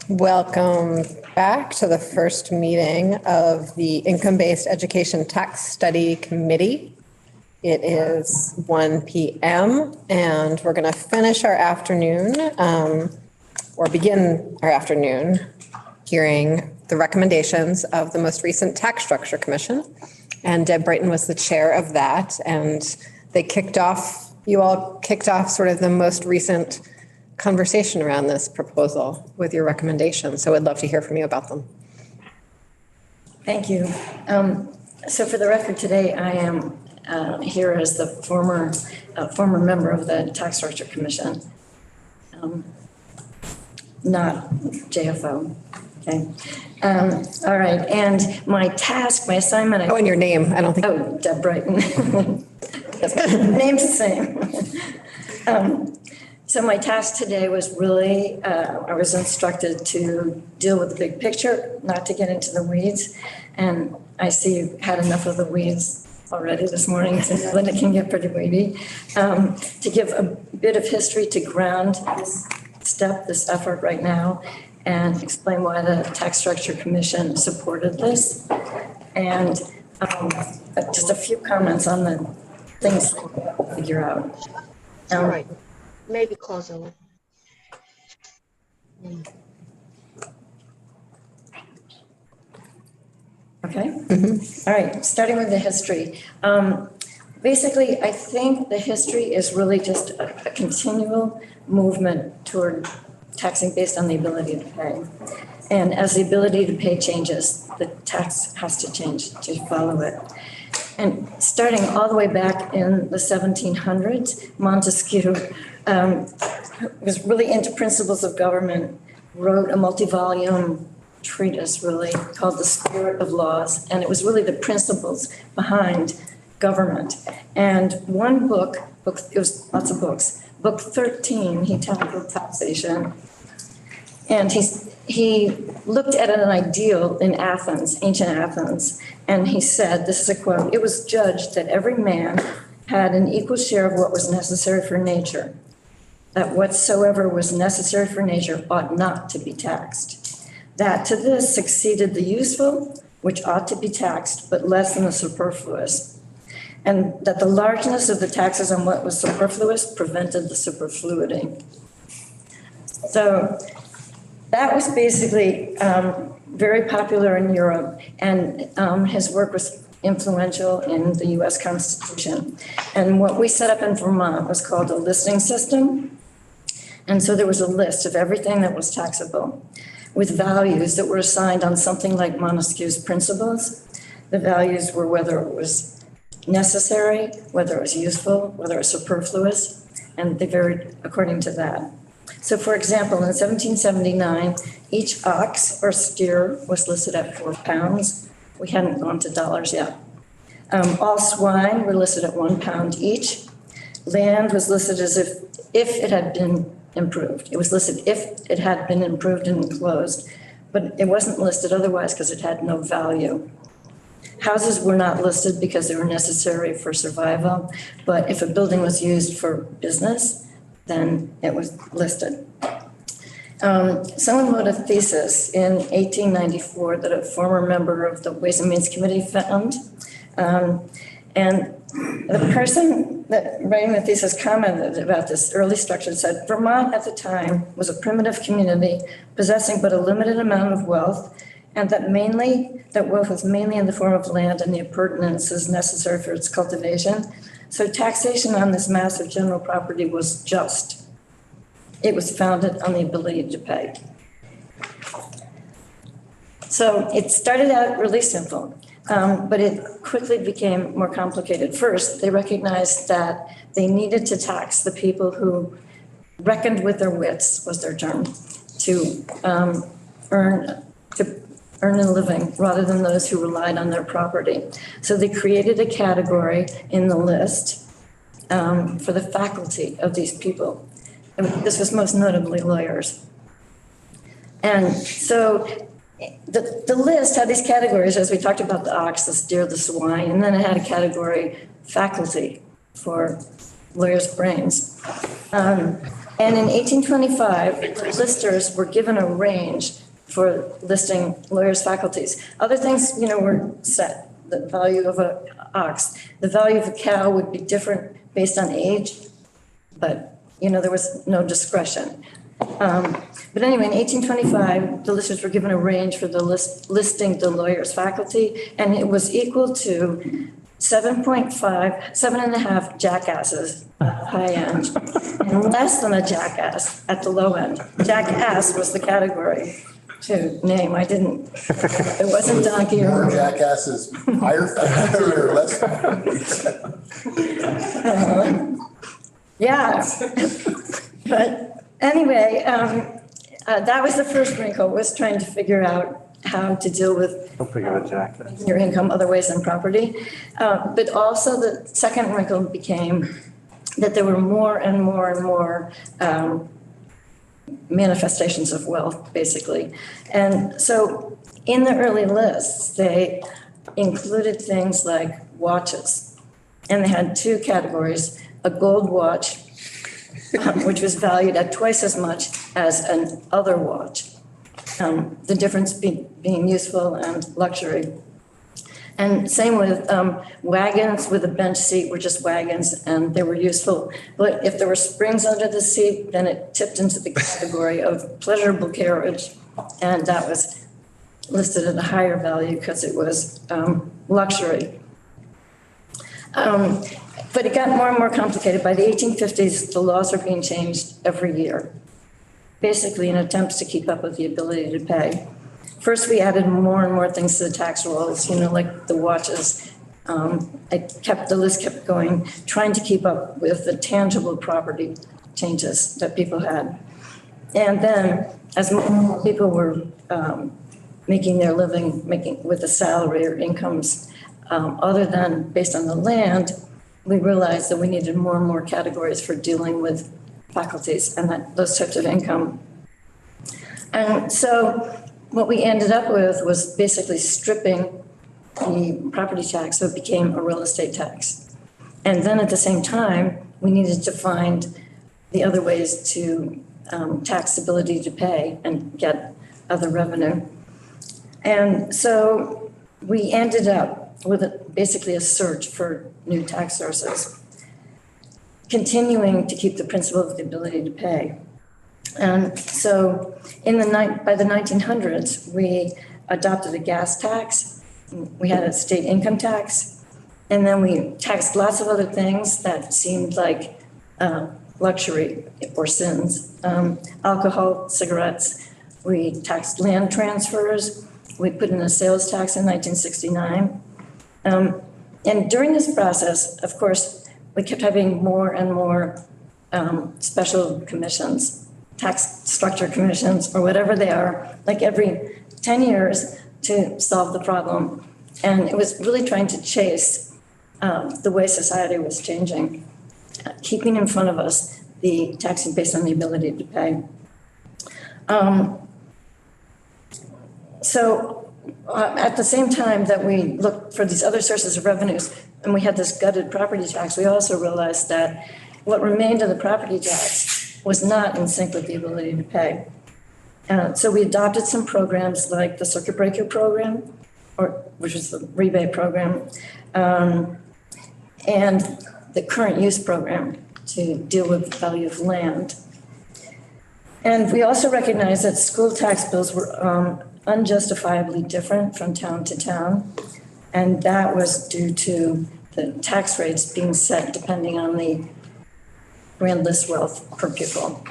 Welcome back to the first meeting of the Income-Based Education Tax Study Committee. It is 1 p.m. and we're going to finish our afternoon or begin our afternoon hearing the recommendations of the most recent Tax Structure Commission. And Deb Brighton was the chair of that. And you all kicked off sort of the most recent conversation around this proposal with your recommendations. So I'd love to hear from you about them. Thank you. So for the record today, I am here as the former member of the Tax Structure Commission, not JFO. Okay. All right. And my task, my assignment. And your name. I don't think. Oh, Deb Brighton. Name's the same. So my task today was really, I was instructed to deal with the big picture, not to get into the weeds. And I see you've had enough of the weeds already this morning, so then it can get pretty weedy. To give a bit of history to ground this effort right now, and explain why the Tax Structure Commission supported this. And just a few comments on the things to figure out. All right. Maybe close a little. Okay. Mm-hmm. All right. Starting with the history. Basically, I think the history is really just a continual movement toward taxing based on the ability to pay. And as the ability to pay changes, the tax has to change to follow it. And starting all the way back in the 1700s, Montesquieu was really into principles of government, wrote a multi-volume treatise really called The Spirit of Laws. And it was really the principles behind government. And one book, it was lots of books, book 13, he tackled taxation. And he looked at an ideal in Athens, ancient Athens, and he said, this is a quote, "It was judged that every man had an equal share of what was necessary for nature, that whatsoever was necessary for nature ought not to be taxed. That to this succeeded the useful, which ought to be taxed, but less than the superfluous. And that the largeness of the taxes on what was superfluous prevented the superfluity." So that was basically very popular in Europe, and his work was influential in the US Constitution. And what we set up in Vermont was called a listing system. And so there was a list of everything that was taxable with values that were assigned on something like Montesquieu's principles. The values were whether it was necessary, whether it was useful, whether it was superfluous, and they varied according to that. So for example, in 1779, each ox or steer was listed at 4 pounds. We hadn't gone to dollars yet. All swine were listed at 1 pound each. Land was listed as if it had been improved. It was listed if it had been improved and enclosed, but it wasn't listed otherwise because it had no value. Houses were not listed because they were necessary for survival, but if a building was used for business, then it was listed. Someone wrote a thesis in 1894 that a former member of the Ways and Means Committee found. And the person that writing the thesis commented about this early structure and said, Vermont at the time was a primitive community possessing but a limited amount of wealth, and that wealth was mainly in the form of land and the appurtenances necessary for its cultivation. So taxation on this massive general property was just. It was founded on the ability to pay. So it started out really simple, but it quickly became more complicated. First, they recognized that they needed to tax the people who reckoned with their wits, was their term, to earn a living rather than those who relied on their property. So they created a category in the list for the faculty of these people. And this was most notably lawyers. And so the list had these categories, as we talked about the ox, the steer, the swine, and then it had a category faculty for lawyers' brains. And in 1825, listers were given a range for listing lawyers' faculties. Other things, were set. The value of an ox, the value of a cow would be different based on age, but, there was no discretion. But anyway, in 1825, the listers were given a range for the listing the lawyer's faculty, and it was equal to 7.5 jackasses at the high end, and less than a jackass at the low end. Jackass was the category to name. It wasn't donkey or. More jackasses, higher faculty or less? Yeah. But anyway, that was the first wrinkle, was trying to figure out how to deal with your income other ways than property. But also the second wrinkle became that there were more and more and more manifestations of wealth, basically. And so in the early lists, they included things like watches. And they had two categories: a gold watch, which was valued at twice as much as an other watch. The difference being useful and luxury. And same with wagons with a bench seat were just wagons, and they were useful. But if there were springs under the seat, then it tipped into the category of pleasurable carriage. And that was listed at a higher value because it was luxury. But it got more and more complicated. By the 1850s, the laws are being changed every year, basically in attempts to keep up with the ability to pay. First, we added more and more things to the tax rolls, like the watches. The list kept going, trying to keep up with the tangible property changes that people had. And then, as more people were making their living, with a salary or incomes other than based on the land, we realized that we needed more and more categories for dealing with faculties and those types of income. And so what we ended up with was basically stripping the property tax, so it became a real estate tax. And then at the same time, we needed to find the other ways to tax ability to pay and get other revenue. And so we ended up with basically a search for new tax sources, continuing to keep the principle of the ability to pay. And so by the 1900s, we adopted a gas tax. We had a state income tax, and then we taxed lots of other things that seemed like luxury or sins. Alcohol, cigarettes. We taxed land transfers. We put in a sales tax in 1969. And during this process, of course, we kept having more and more special commissions, tax structure commissions, or whatever they are, like every 10 years to solve the problem. And it was really trying to chase the way society was changing, keeping in front of us the taxing based on the ability to pay. At the same time that we looked for these other sources of revenues, and we had this gutted property tax, we also realized that what remained of the property tax was not in sync with the ability to pay. So we adopted some programs like the circuit breaker program, which was the rebate program, and the current use program to deal with the value of land. And we also recognized that school tax bills were unjustifiably different from town to town. And that was due to the tax rates being set depending on the grand list wealth per pupil.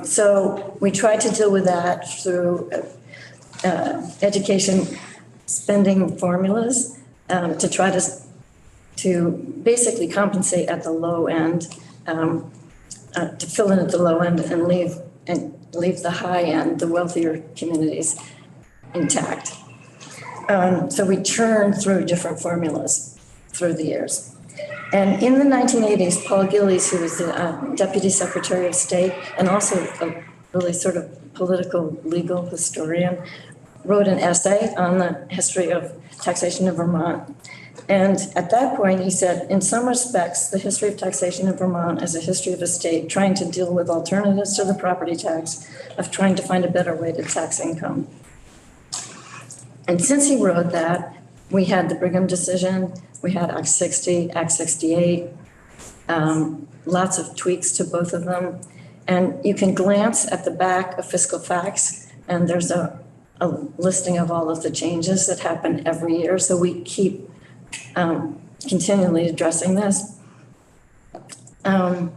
So we tried to deal with that through education spending formulas to try to basically compensate at the low end, to fill in at the low end and leave the high end, the wealthier communities, intact. So we churned through different formulas through the years. And in the 1980s, Paul Gillies, who was the Deputy Secretary of State and also a really sort of political legal historian, wrote an essay on the history of taxation in Vermont. And at that point, he said, in some respects, the history of taxation in Vermont is a history of a state trying to deal with alternatives to the property tax, of trying to find a better way to tax income. And since he wrote that, we had the Brigham decision, we had Act 60, Act 68, lots of tweaks to both of them. And you can glance at the back of Fiscal Facts, and there's a listing of all of the changes that happen every year. So we keep continually addressing this. And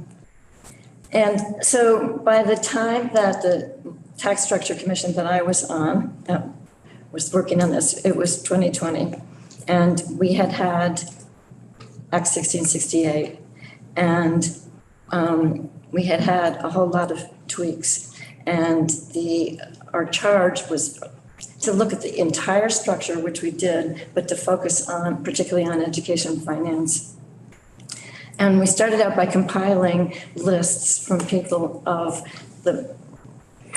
so by the time that the Tax Structure Commission that I was on was working on this, it was 2020. And we had Act 60 and 68. And we had a whole lot of tweaks. And our charge was to look at the entire structure, which we did, but to focus on, particularly on education finance. And we started out by compiling lists from people of the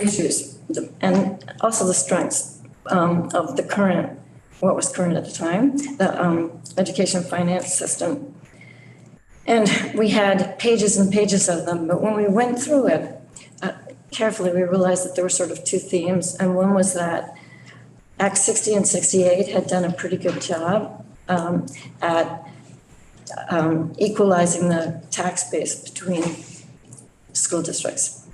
issues and also the strengths of the current, what was current at the time, the education finance system. And we had pages and pages of them, but when we went through it carefully, we realized that there were sort of two themes. And one was that Act 60 and 68 had done a pretty good job at equalizing the tax base between school districts.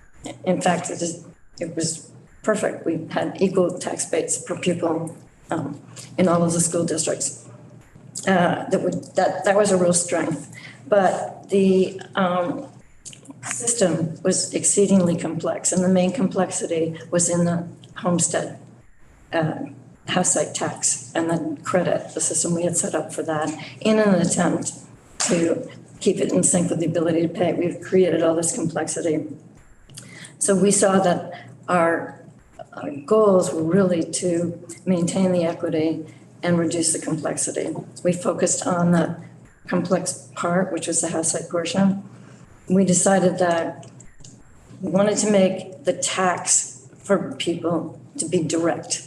In fact, it was perfect. We had equal tax base per pupil in all of the school districts. That was a real strength. But the system was exceedingly complex, and the main complexity was in the homestead house site tax and the credit, the system we had set up for that, in an attempt to keep it in sync with the ability to pay. We've created all this complexity. So we saw that our goals were really to maintain the equity and reduce the complexity. We focused on the complex part, which was the house site portion. We decided that we wanted to make the tax for people to be direct,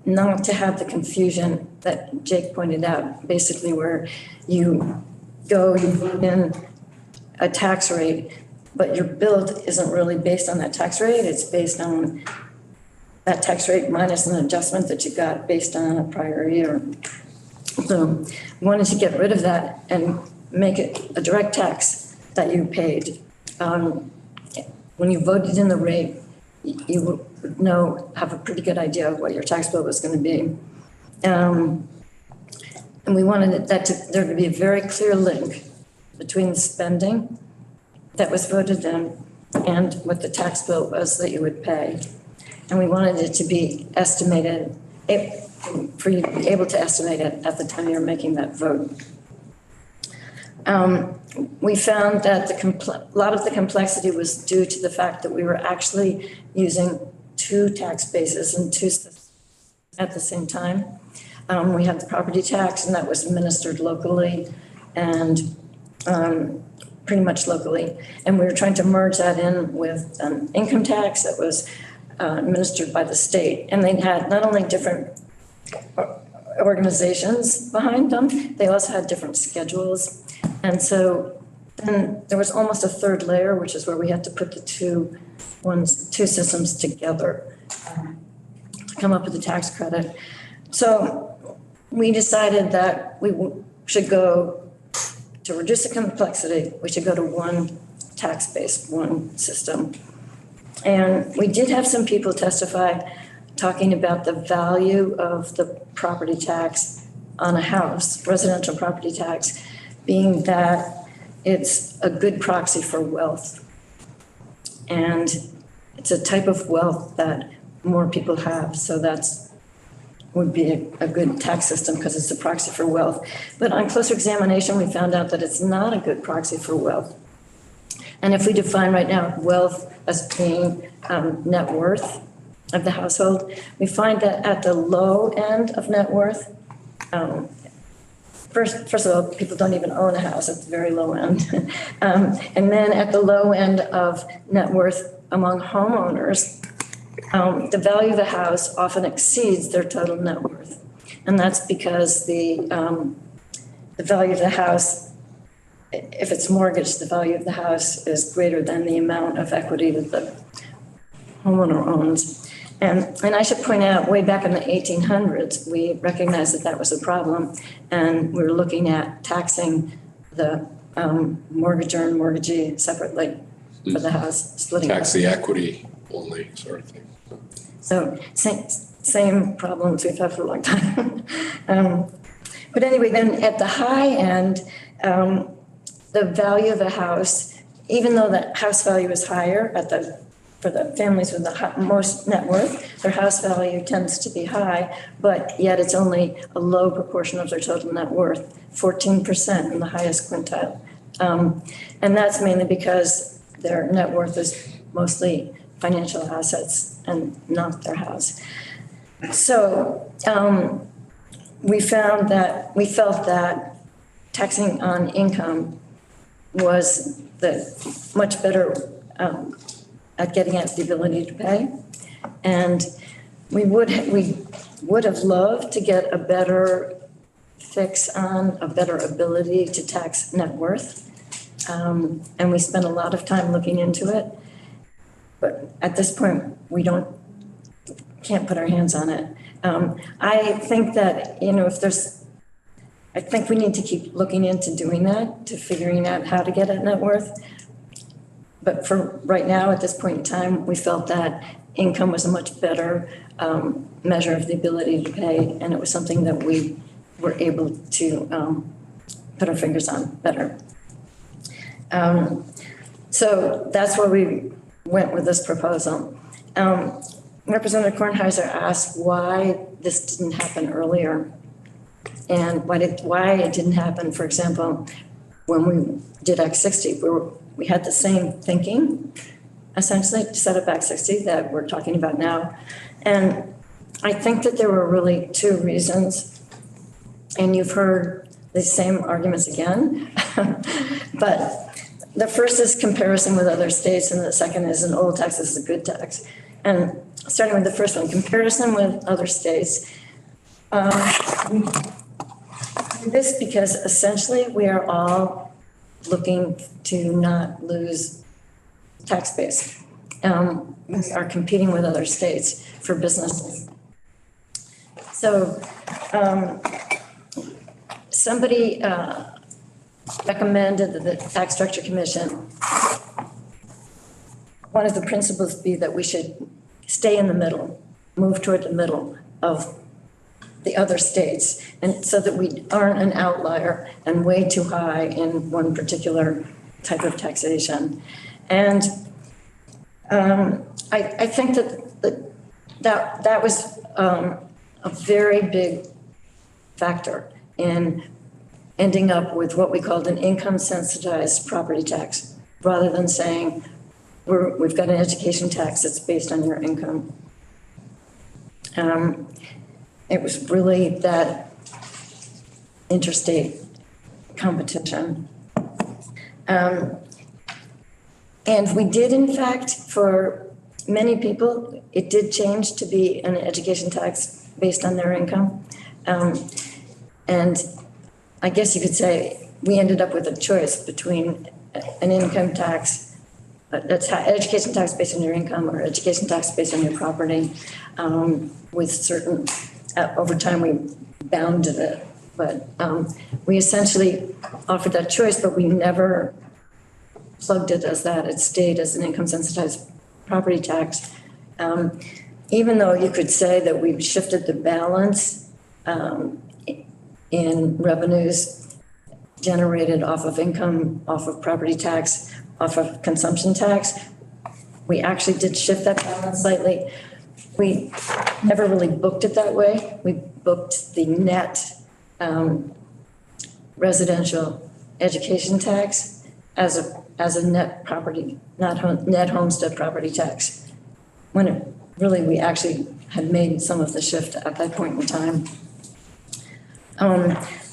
not to have the confusion that Jake pointed out, basically where you put in a tax rate, but your bill isn't really based on that tax rate. It's based on that tax rate minus an adjustment that you got based on a prior year. So we wanted to get rid of that and make it a direct tax that you paid. When you voted in the rate, you would have a pretty good idea of what your tax bill was going to be. And we wanted there to be a very clear link between the spending that was voted in and what the tax bill was that you would pay. And we wanted it to be estimated, for you to be able to estimate it at the time you're making that vote. We found that a lot of the complexity was due to the fact that we were actually using two tax bases and two systems at the same time. We had the property tax, and that was administered locally and pretty much locally. And we were trying to merge that in with an income tax that was administered by the state. And they had not only different organizations behind them, they also had different schedules. And so then there was almost a third layer, which is where we had to put the two systems together to come up with the tax credit. So we decided that we should go, to reduce the complexity, we should go to one tax base, one system. And we did have some people testify talking about the value of the property tax on a house, residential property tax, being that it's a good proxy for wealth. And it's a type of wealth that more people have. So would be a good tax system because it's a proxy for wealth. But on closer examination, we found out that it's not a good proxy for wealth. And if we define right now wealth as being net worth of the household, we find that at the low end of net worth, first of all, people don't even own a house at the very low end. And then at the low end of net worth among homeowners, the value of the house often exceeds their total net worth. And that's because the value of the house, if it's mortgaged, the value of the house is greater than the amount of equity that the homeowner owns. And I should point out, way back in the 1800s, we recognized that that was a problem. And we were looking at taxing the mortgager and mortgagee separately for the house, splitting. Tax the equity only sort of thing. So same problems we've had for a long time. But anyway, then at the high end, the value of the house, even though the house value is higher for the families with the most net worth, their house value tends to be high, but yet it's only a low proportion of their total net worth, 14% in the highest quintile. And that's mainly because their net worth is mostly financial assets and not their house. So we felt that taxing on income was the much better at getting at the ability to pay. And we would have loved to get a better fix on a better ability to tax net worth. And we spent a lot of time looking into it. But at this point, we can't put our hands on it. I think that, I think we need to keep looking into doing that, to figuring out how to get at net worth. But for right now, at this point in time, we felt that income was a much better measure of the ability to pay, and it was something that we were able to put our fingers on better. So that's where we went with this proposal. Representative Kornheiser asked why this didn't happen earlier, and why it didn't happen, for example, when we did Act 60, we had the same thinking, essentially, to set up Act 60 that we're talking about now. And I think that there were really two reasons, and you've heard the same arguments again, but the first is comparison with other states, and the second is an old tax is a good tax. And starting with the first one, comparison with other states. This because essentially we are all looking to not lose tax base. We are competing with other states for businesses. So somebody recommended that the Tax Structure Commission, one of the principles be that we should stay in the middle, move toward the middle of the other states, and so that we aren't an outlier and way too high in one particular type of taxation. And I think that was a very big factor in ending up with what we called an income sensitized property tax, rather than saying we've got an education tax that's based on your income. It was really that interstate competition. And we did, in fact, for many people, it did change to be an education tax based on their income. And I guess you could say we ended up with a choice between an income tax, education tax based on your income, or education tax based on your property, with certain, over time we bounded it. But we essentially offered that choice, but we never plugged it as that. It stayed as an income sensitized property tax. Even though you could say that we've shifted the balance in revenues generated off of income, off of property tax, off of consumption tax, we actually did shift that balance slightly. We never really booked it that way. We booked the net residential education tax as a net property, net homestead property tax. When it really, we actually had made some of the shift at that point in time.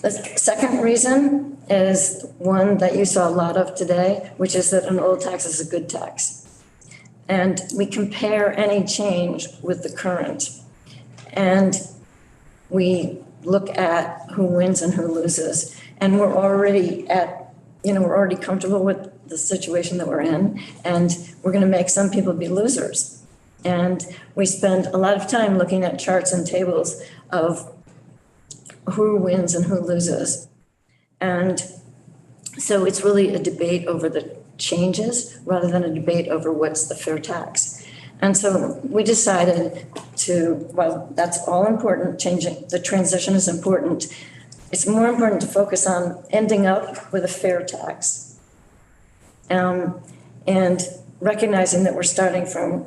The second reason is one that you saw a lot of today, which is that an old tax is a good tax. And we compare any change with the current. And we look at who wins and who loses. And we're already we're already comfortable with the situation that we're in, and we're going to make some people be losers. And we spend a lot of time looking at charts and tables of who wins and who loses. And so it's really a debate over the changes rather than a debate over what's the fair tax. And so we decided well, that's all important, changing, the transition is important. It's more important to focus on ending up with a fair tax. And recognizing that we're starting from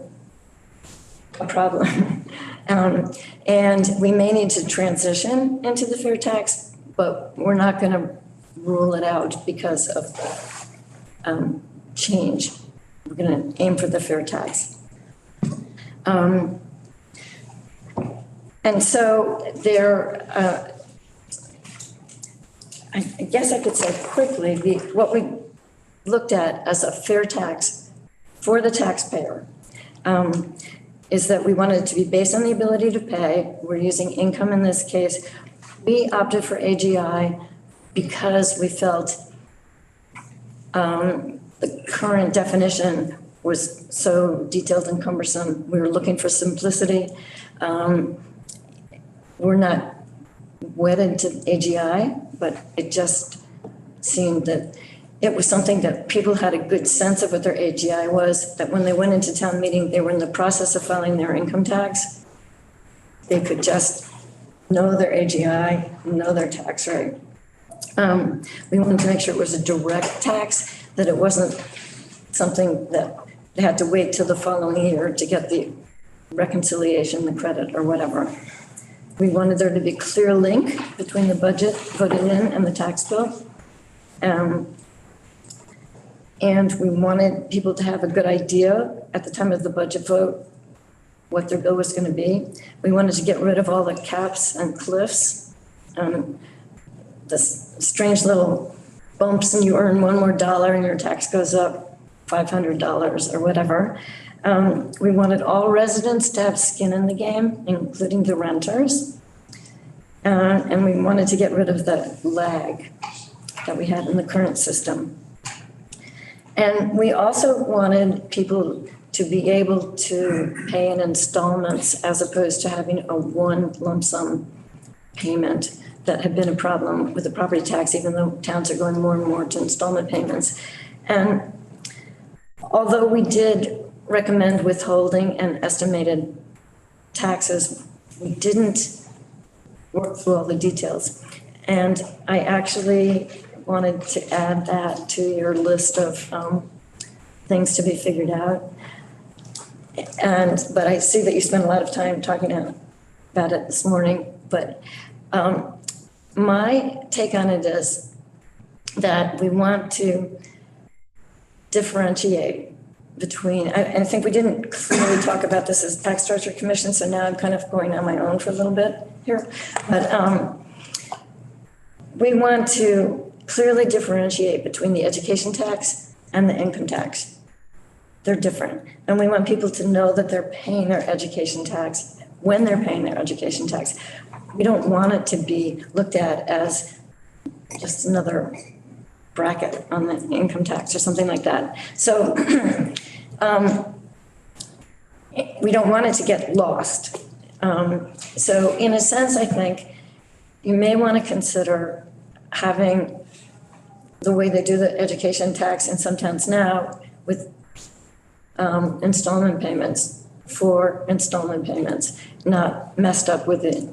a problem. And we may need to transition into the fair tax, but we're not going to rule it out because of the change. We're going to aim for the fair tax. And so there, I guess I could say quickly, what we looked at as a fair tax for the taxpayer is that we wanted it to be based on the ability to pay. We're using income in this case. We opted for AGI because we felt the current definition was so detailed and cumbersome. We were looking for simplicity. We're not wedded to AGI, but it just seemed that it was something that people had a good sense of what their AGI was, that when they went into town meeting, they were in the process of filing their income tax. They could just know their AGI, know their tax rate. We wanted to make sure it was a direct tax, that it wasn't something that they had to wait till the following year to get the reconciliation, the credit, or whatever. We wanted there to be a clear link between the budget voted in and the tax bill. And we wanted people to have a good idea at the time of the budget vote what their bill was going to be. We wanted to get rid of all the caps and cliffs, the strange little bumps, and you earn one more dollar and your tax goes up $500 or whatever. We wanted all residents to have skin in the game, including the renters. And we wanted to get rid of the lag that we had in the current system. And we also wanted people to be able to pay in installments as opposed to having a one lump sum payment that had been a problem with the property tax, even though towns are going more and more to installment payments. And although we did recommend withholding and estimated taxes, we didn't work through all the details. And I actually wanted to add that to your list of things to be figured out. But I see that you spent a lot of time talking about it this morning. But my take on it is that we want to differentiate between, I think we didn't clearly talk about this as tax structure commission, so now I'm kind of going on my own for a little bit here. But we want to clearly differentiate between the education tax and the income tax. They're different. And we want people to know that they're paying their education tax when they're paying their education tax. We don't want it to be looked at as just another bracket on the income tax or something like that. So we don't want it to get lost. So in a sense, I think you may want to consider having the way they do the education tax in some towns now with installment payments for installment payments, not messed up with the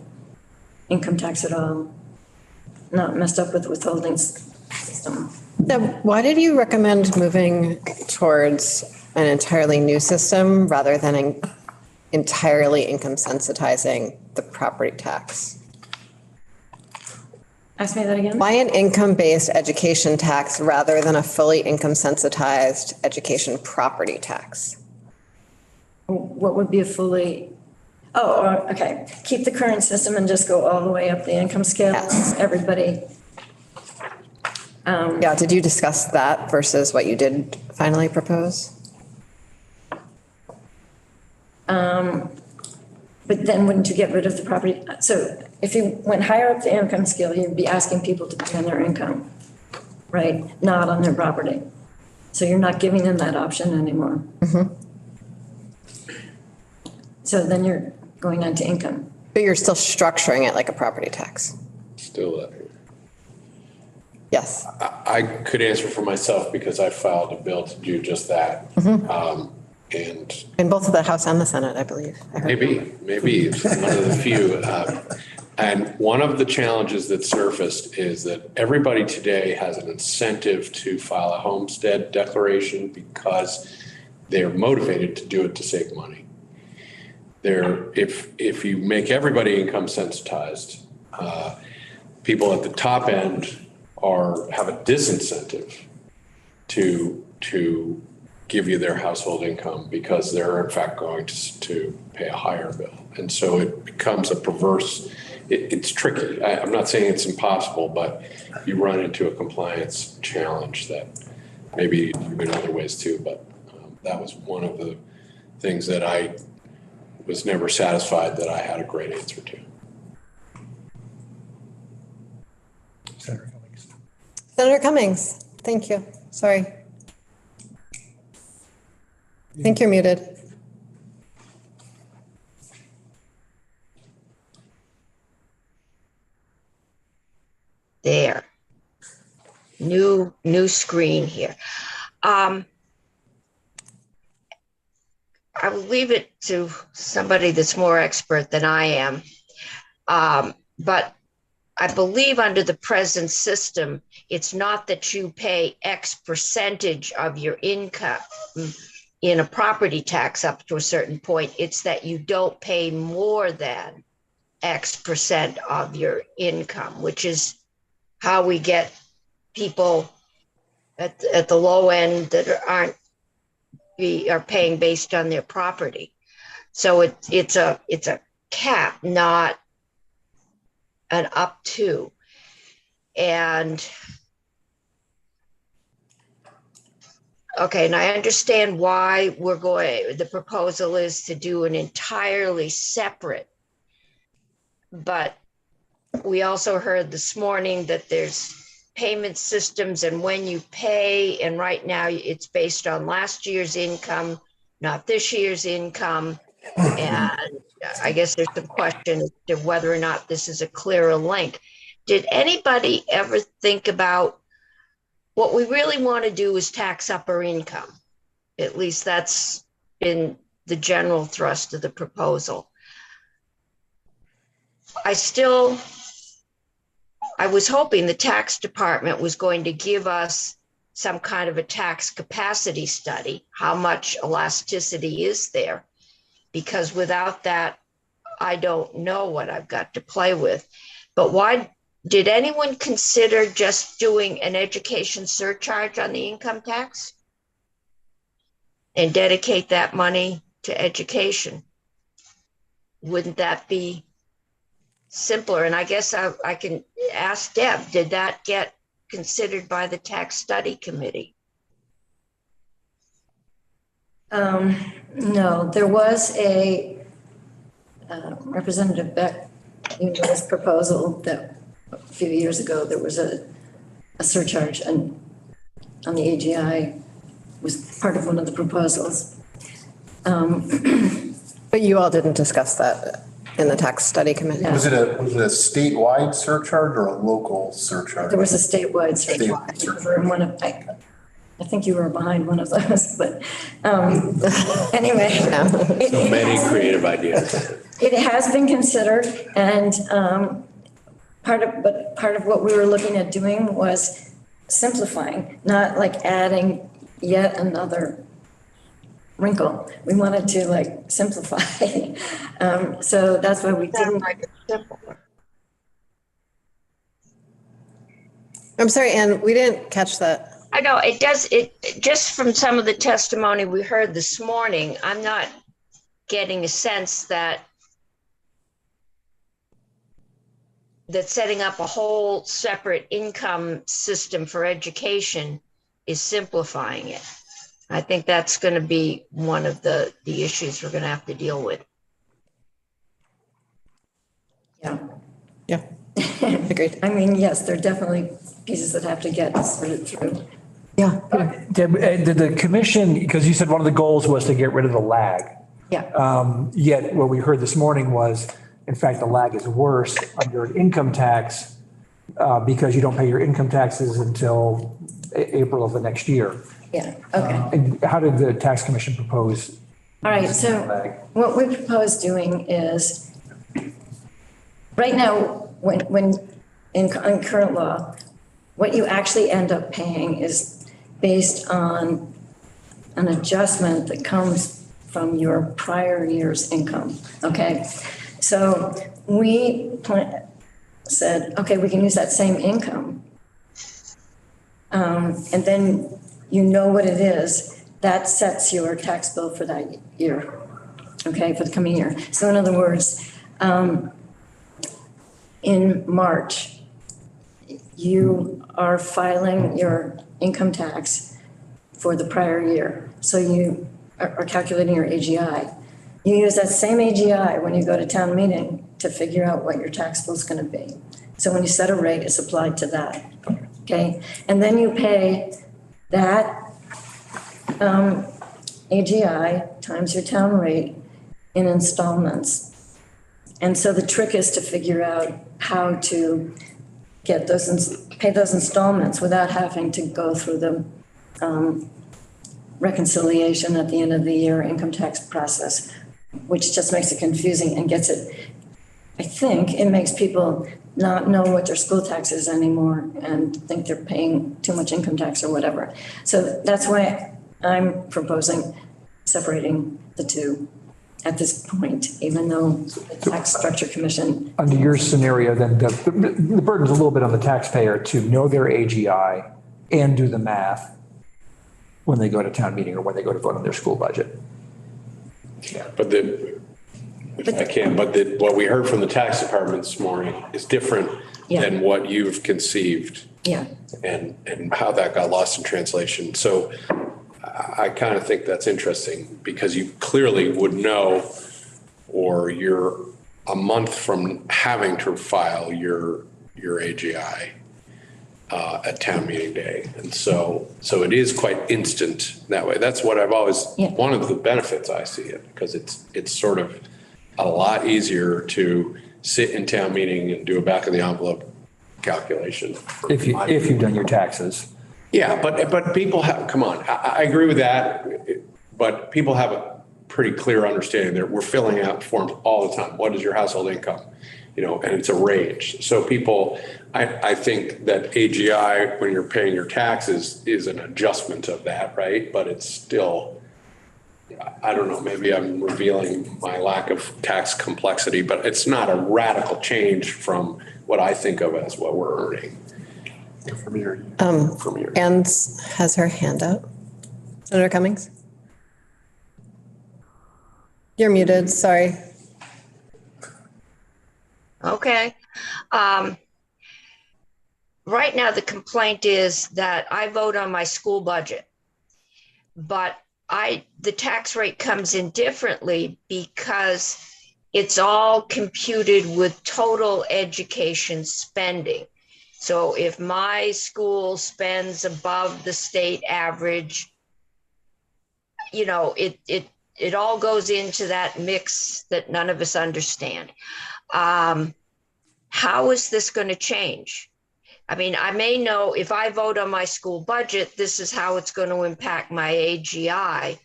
income tax at all, not messed up with the withholding system. Now, why did you recommend moving towards an entirely new system rather than entirely income sensitizing the property tax? Ask me that again. Why an income-based education tax rather than a fully income sensitized education property tax? What would be a fully, okay. Keep the current system and just go all the way up the income scale. Yes. Everybody. Yeah, did you discuss that versus what you did finally propose? But then wouldn't you get rid of the property? So if you went higher up the income scale, you'd be asking people to pay on their income, right? Not on their property. So you're not giving them that option anymore. So then you're going on to income. But you're still structuring it like a property tax. Still that. Yes. I could answer for myself because I filed a bill to do just that. And In both the House and the Senate, I believe. I heard. maybe it's one of the few. And one of the challenges that surfaced is that everybody today has an incentive to file a homestead declaration because they're motivated to do it to save money. If you make everybody income sensitized, people at the top end have a disincentive to give you their household income because they're in fact going to pay a higher bill. And so it becomes a perverse, it's tricky. I'm not saying it's impossible, but you run into a compliance challenge that maybe in other ways too, but that was one of the things that I was never satisfied that I had a great answer to. Senator Cummings, thank you. Sorry. I think you're muted. There. New screen here. I will leave it to somebody that's more expert than I am. But I believe under the present system, it's not that you pay X percentage of your income in a property tax up to a certain point. It's that you don't pay more than X percent of your income, which is how we get people at the low end that are paying based on their property. So it's a cap, not an up to. And okay, and I understand why the proposal is to do an entirely separate, but we also heard this morning that there's payment systems and when you pay, and right now it's based on last year's income, not this year's income. And I guess there's some question as to whether or not this is a clearer link. Did anybody ever think about what we really want to do is tax upper income? At least that's been the general thrust of the proposal. I was hoping the tax department was going to give us some kind of a tax capacity study. How much elasticity is there? Because without that, I don't know what I've got to play with. But why did anyone consider just doing an education surcharge on the income tax and dedicate that money to education? Wouldn't that be simpler? And I guess I can ask Deb, did that get considered by the tax study committee? No, there was a Representative Beck, this proposal that a few years ago, there was a surcharge on the AGI, was part of one of the proposals. But you all didn't discuss that in the tax study committee? No. Was it a statewide surcharge or a local surcharge? There was a statewide surcharge. I think you were behind one of those, but anyway. So many creative ideas. It has been considered, and part of what we were looking at doing was simplifying, not like adding yet another wrinkle. We wanted to like simplify. So that's why we didn't. I'm sorry, Ann, we didn't catch that. I know it does. It just from some of the testimony we heard this morning, I'm not getting a sense that setting up a whole separate income system for education is simplifying it. I think that's going to be one of the issues we're going to have to deal with. Yeah. Yeah. Agreed. I mean, yes, there are definitely pieces that have to get sorted through. Yeah. Did the commission, because you said one of the goals was to get rid of the lag. Yeah. Yet what we heard this morning was, in fact, the lag is worse under an income tax because you don't pay your income taxes until April of the next year. Yeah. Okay. And how did the tax commission propose? All right. So what we propose doing is right now, when in current law, what you actually end up paying is based on an adjustment that comes from your prior year's income, okay? So we said, okay, we can use that same income. And then you know what it is, that sets your tax bill for that year, okay, for the coming year. So in other words, in March, you are filing your income tax for the prior year. So you are calculating your AGI. You use that same AGI when you go to town meeting to figure out what your tax bill is going to be. So when you set a rate, it's applied to that, okay? And then you pay that AGI times your town rate in installments. And so the trick is to figure out how to get pay those installments without having to go through the reconciliation at the end of the year income tax process, which just makes it confusing and gets it, I think it makes people not know what their school tax is anymore and think they're paying too much income tax or whatever. So that's why I'm proposing separating the two at this point, even though the Tax Structure Commission. Under your scenario, then the burden's a little bit on the taxpayer to know their AGI and do the math when they go to town meeting or when they go to vote on their school budget. But what we heard from the tax department this morning is different than what you've conceived. Yeah. And how that got lost in translation. So I kind of think that's interesting because you clearly would know, or you're a month from having to file your AGI at town meeting day. And so it is quite instant that way. That's what I've always, one of the benefits I see it, because it's sort of a lot easier to sit in town meeting and do a back of the envelope calculation. If you've done your taxes. Yeah, but people have, come on, I agree with that, but people have a pretty clear understanding that we're filling out forms all the time. What is your household income? And it's a range. So people, I think that AGI, when you're paying your taxes, is an adjustment of that, right? But it's still, I don't know, maybe I'm revealing my lack of tax complexity, but it's not a radical change from what I think of as what we're earning. From your Anne has her hand up. Senator Cummings? You're muted, sorry. Okay. Right now, the complaint is that I vote on my school budget, but the tax rate comes in differently because it's all computed with total education spending. So if my school spends above the state average, it all goes into that mix that none of us understand. How is this going to change? I mean, I may know if I vote on my school budget, this is how it's going to impact my AGI,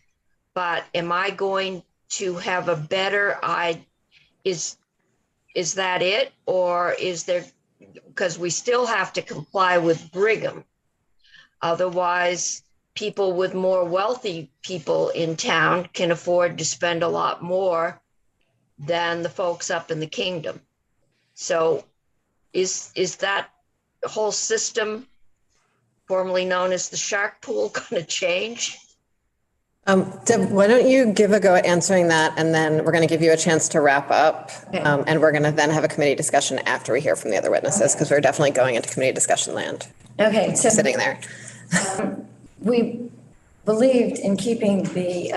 but am I going to have a better is that it, or is there, because we still have to comply with Brigham. Otherwise, people with more wealthy people in town can afford to spend a lot more than the folks up in the kingdom. So is that whole system, formerly known as the shark pool, going to change? Deb, why don't you give a go at answering that, and then we're going to give you a chance to wrap up. Okay. And we're going to then have a committee discussion after we hear from the other witnesses, because we're definitely going into committee discussion land. Okay, so Sitting there. we believed in keeping the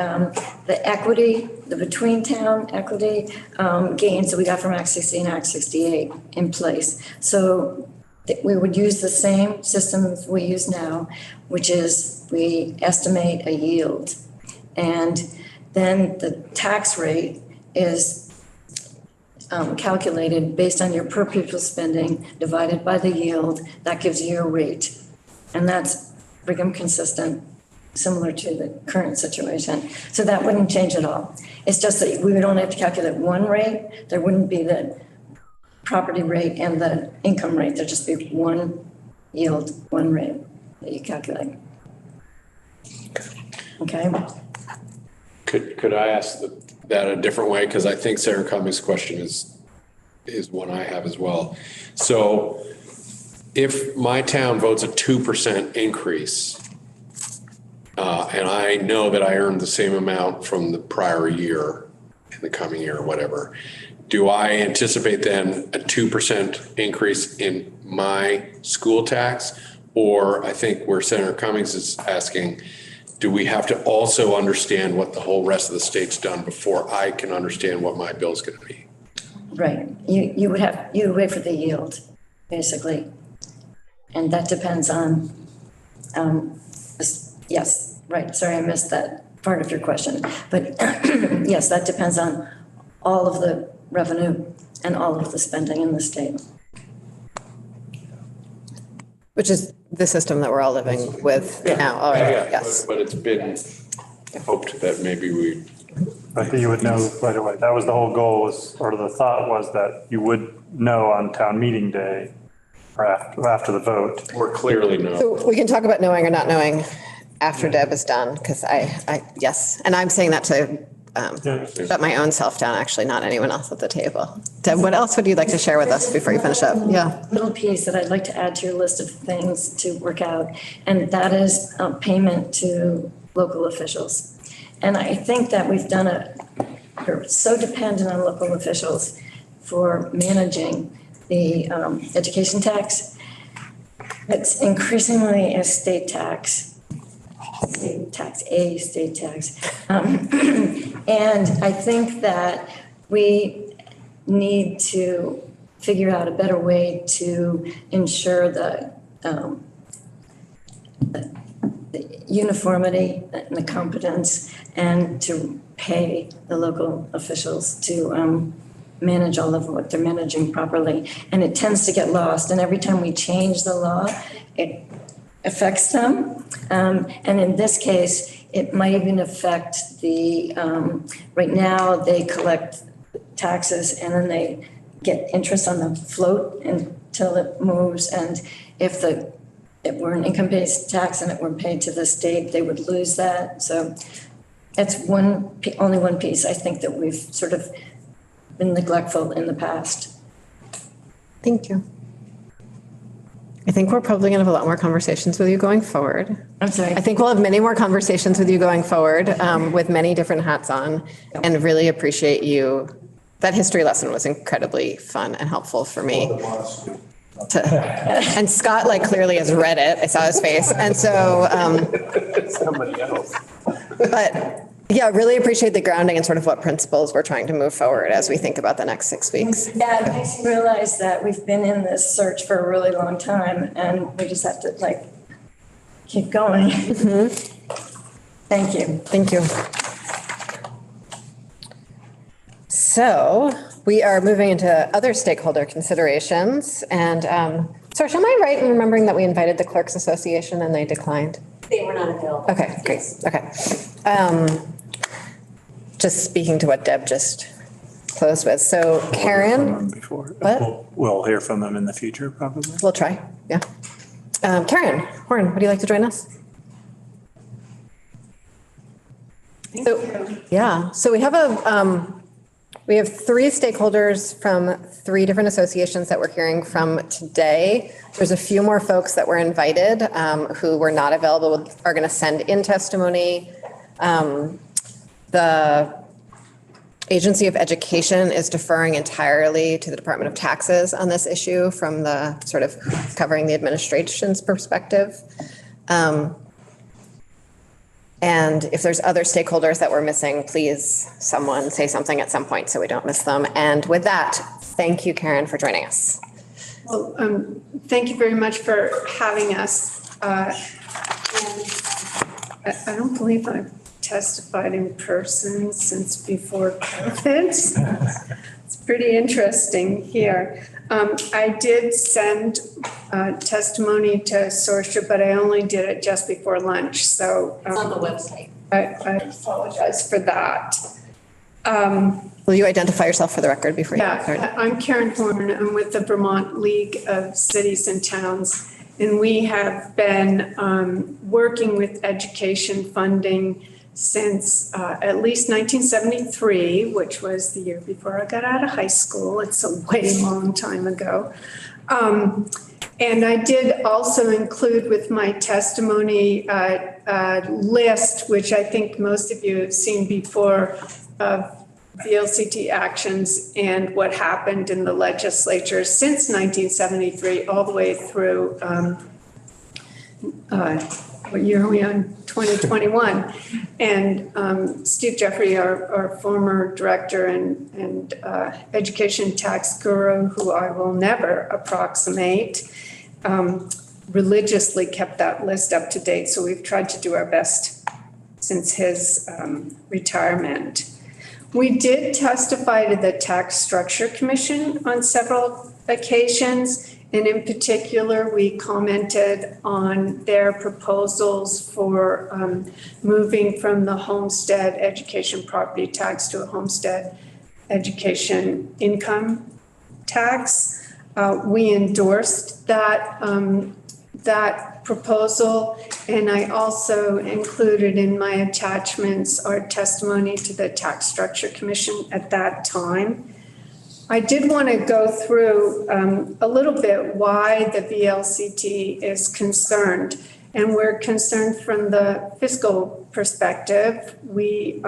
equity, the between town equity gains that we got from Act 60 and Act 68 in place. So we would use the same system we use now, which is we estimate a yield. And then the tax rate is calculated based on your per pupil spending divided by the yield. That gives you a rate. And that's become consistent, similar to the current situation. So that wouldn't change at all. It's just that we would only have to calculate one rate. There wouldn't be the property rate and the income rate. There'd just be one yield, one rate that you calculate. Okay. Could I ask that a different way? Because I think Sarah Cummings' question is one I have as well. So if my town votes a 2% increase, and I know that I earned the same amount from the prior year in the coming year or whatever, do I anticipate then a 2% increase in my school tax? Or I think where Senator Cummings is asking, do we have to also understand what the whole rest of the state's done before I can understand what my bill's going to be? Right. You would wait for the yield, basically. And that depends on, yes, right. Sorry, I missed that part of your question. But yes, that depends on all of the revenue and all of the spending in the state. Which is the system that we're all living with now already, yes. But it's been hoped that maybe we. But you would know right away. That was the whole goal, was, or the thought was that you would know on town meeting day or after the vote. Or clearly know. So we can talk about knowing or not knowing after Deb is done, because yes, and I'm saying that to shut my own self down, actually, not anyone else at the table. Deb, what else would you like to share with us before you finish up? Yeah. Little piece that I'd like to add to your list of things to work out, and that is payment to local officials. And I think that we're so dependent on local officials for managing the education tax. It's increasingly a state tax. And I think that we need to figure out a better way to ensure the uniformity and the competence, and to pay the local officials to manage all of what they're managing properly. And it tends to get lost. And every time we change the law, it affects them. And in this case, it might even affect the, right now they collect taxes and then they get interest on the float until it moves. And if it were an income-based tax and it were paid to the state, they would lose that. So that's only one piece I think that we've sort of been neglectful in the past. Thank you. I think we're probably going to have a lot more conversations with you going forward. I'm sorry. I think we'll have many more conversations with you going forward with many different hats on, and really appreciate you. That history lesson was incredibly fun and helpful for me. And Scott clearly has read it. I saw his face. And so, Somebody else. but yeah, really appreciate the grounding and sort of what principles we're trying to move forward as we think about the next 6 weeks. Yeah, it makes you realize that we've been in this search for a really long time and we just have to keep going. Mm-hmm. Thank you. Thank you. So we are moving into other stakeholder considerations. And Sorry, am I right in remembering that we invited the Clerks Association and they declined? They were not available. Okay, great. Okay. Just speaking to what Deb just closed with. So Karen, what? We'll hear from them in the future, probably. We'll try. Yeah. Karen Horn, would you like to join us? So we have we have 3 stakeholders from 3 different associations that we're hearing from today. There's a few more folks that were invited who were not available, are going to send in testimony. The Agency of Education is deferring entirely to the Department of Taxes on this issue from the sort of covering the administration's perspective. And if there's other stakeholders that we're missing, please, someone say something at some point so we don't miss them. And with that, thank you, Karen, for joining us. Well, thank you very much for having us. And I don't believe I've testified in person since before COVID. It's pretty interesting here. I did send testimony to Sorsha, but I only did it just before lunch, so. It's on the website. I apologize for that. Will you identify yourself for the record before you get started? Yeah, I'm Karen Horn. I'm with the Vermont League of Cities and Towns, and we have been working with education funding since at least 1973, which was the year before I got out of high school. It's a way long time ago. And I did also include with my testimony a list, which I think most of you have seen before, of VLCT actions and what happened in the legislature since 1973, all the way through, what year are we on? 2021. And Steve Jeffrey, our former director and education tax guru, who I will never approximate, religiously kept that list up to date. So we've tried to do our best since his retirement. We did testify to the Tax Structure Commission on several occasions. And in particular, we commented on their proposals for moving from the homestead education property tax to a homestead education income tax. We endorsed that proposal, and I also included in my attachments our testimony to the Tax Structure Commission at that time. I did want to go through a little bit why the VLCT is concerned. And we're concerned from the fiscal perspective. We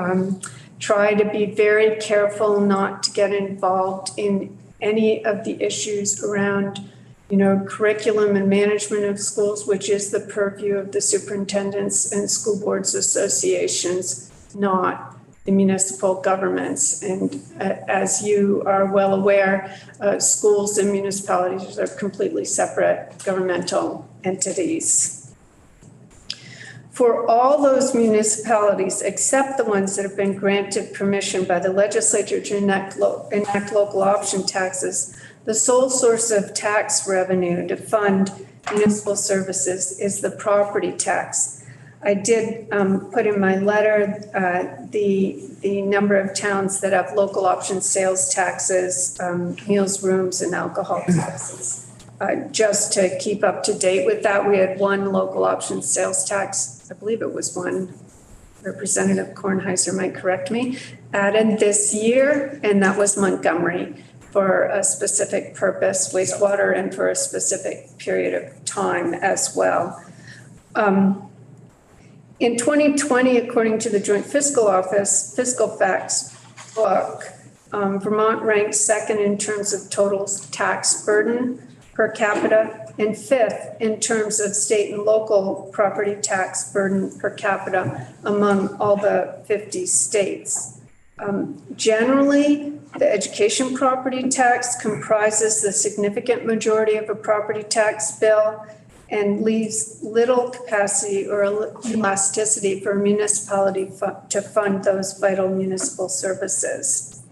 try to be very careful not to get involved in any of the issues around, curriculum and management of schools, which is the purview of the superintendents and school boards associations, not the municipal governments. And as you are well aware, schools and municipalities are completely separate governmental entities. For all those municipalities, except the ones that have been granted permission by the legislature to enact local option taxes, the sole source of tax revenue to fund municipal services is the property tax. I did put in my letter the number of towns that have local option sales taxes, meals, rooms, and alcohol taxes. Just to keep up to date with that, we had one local option sales tax, I believe it was one, Representative Kornheiser might correct me, added this year, and that was Montgomery for a specific purpose, wastewater, and for a specific period of time as well. In 2020, according to the Joint Fiscal Office Fiscal Facts book, Vermont ranked second in terms of total tax burden per capita and fifth in terms of state and local property tax burden per capita among all the 50 states. Generally, the education property tax comprises the significant majority of a property tax bill and leaves little capacity or elasticity for a municipality to fund those vital municipal services.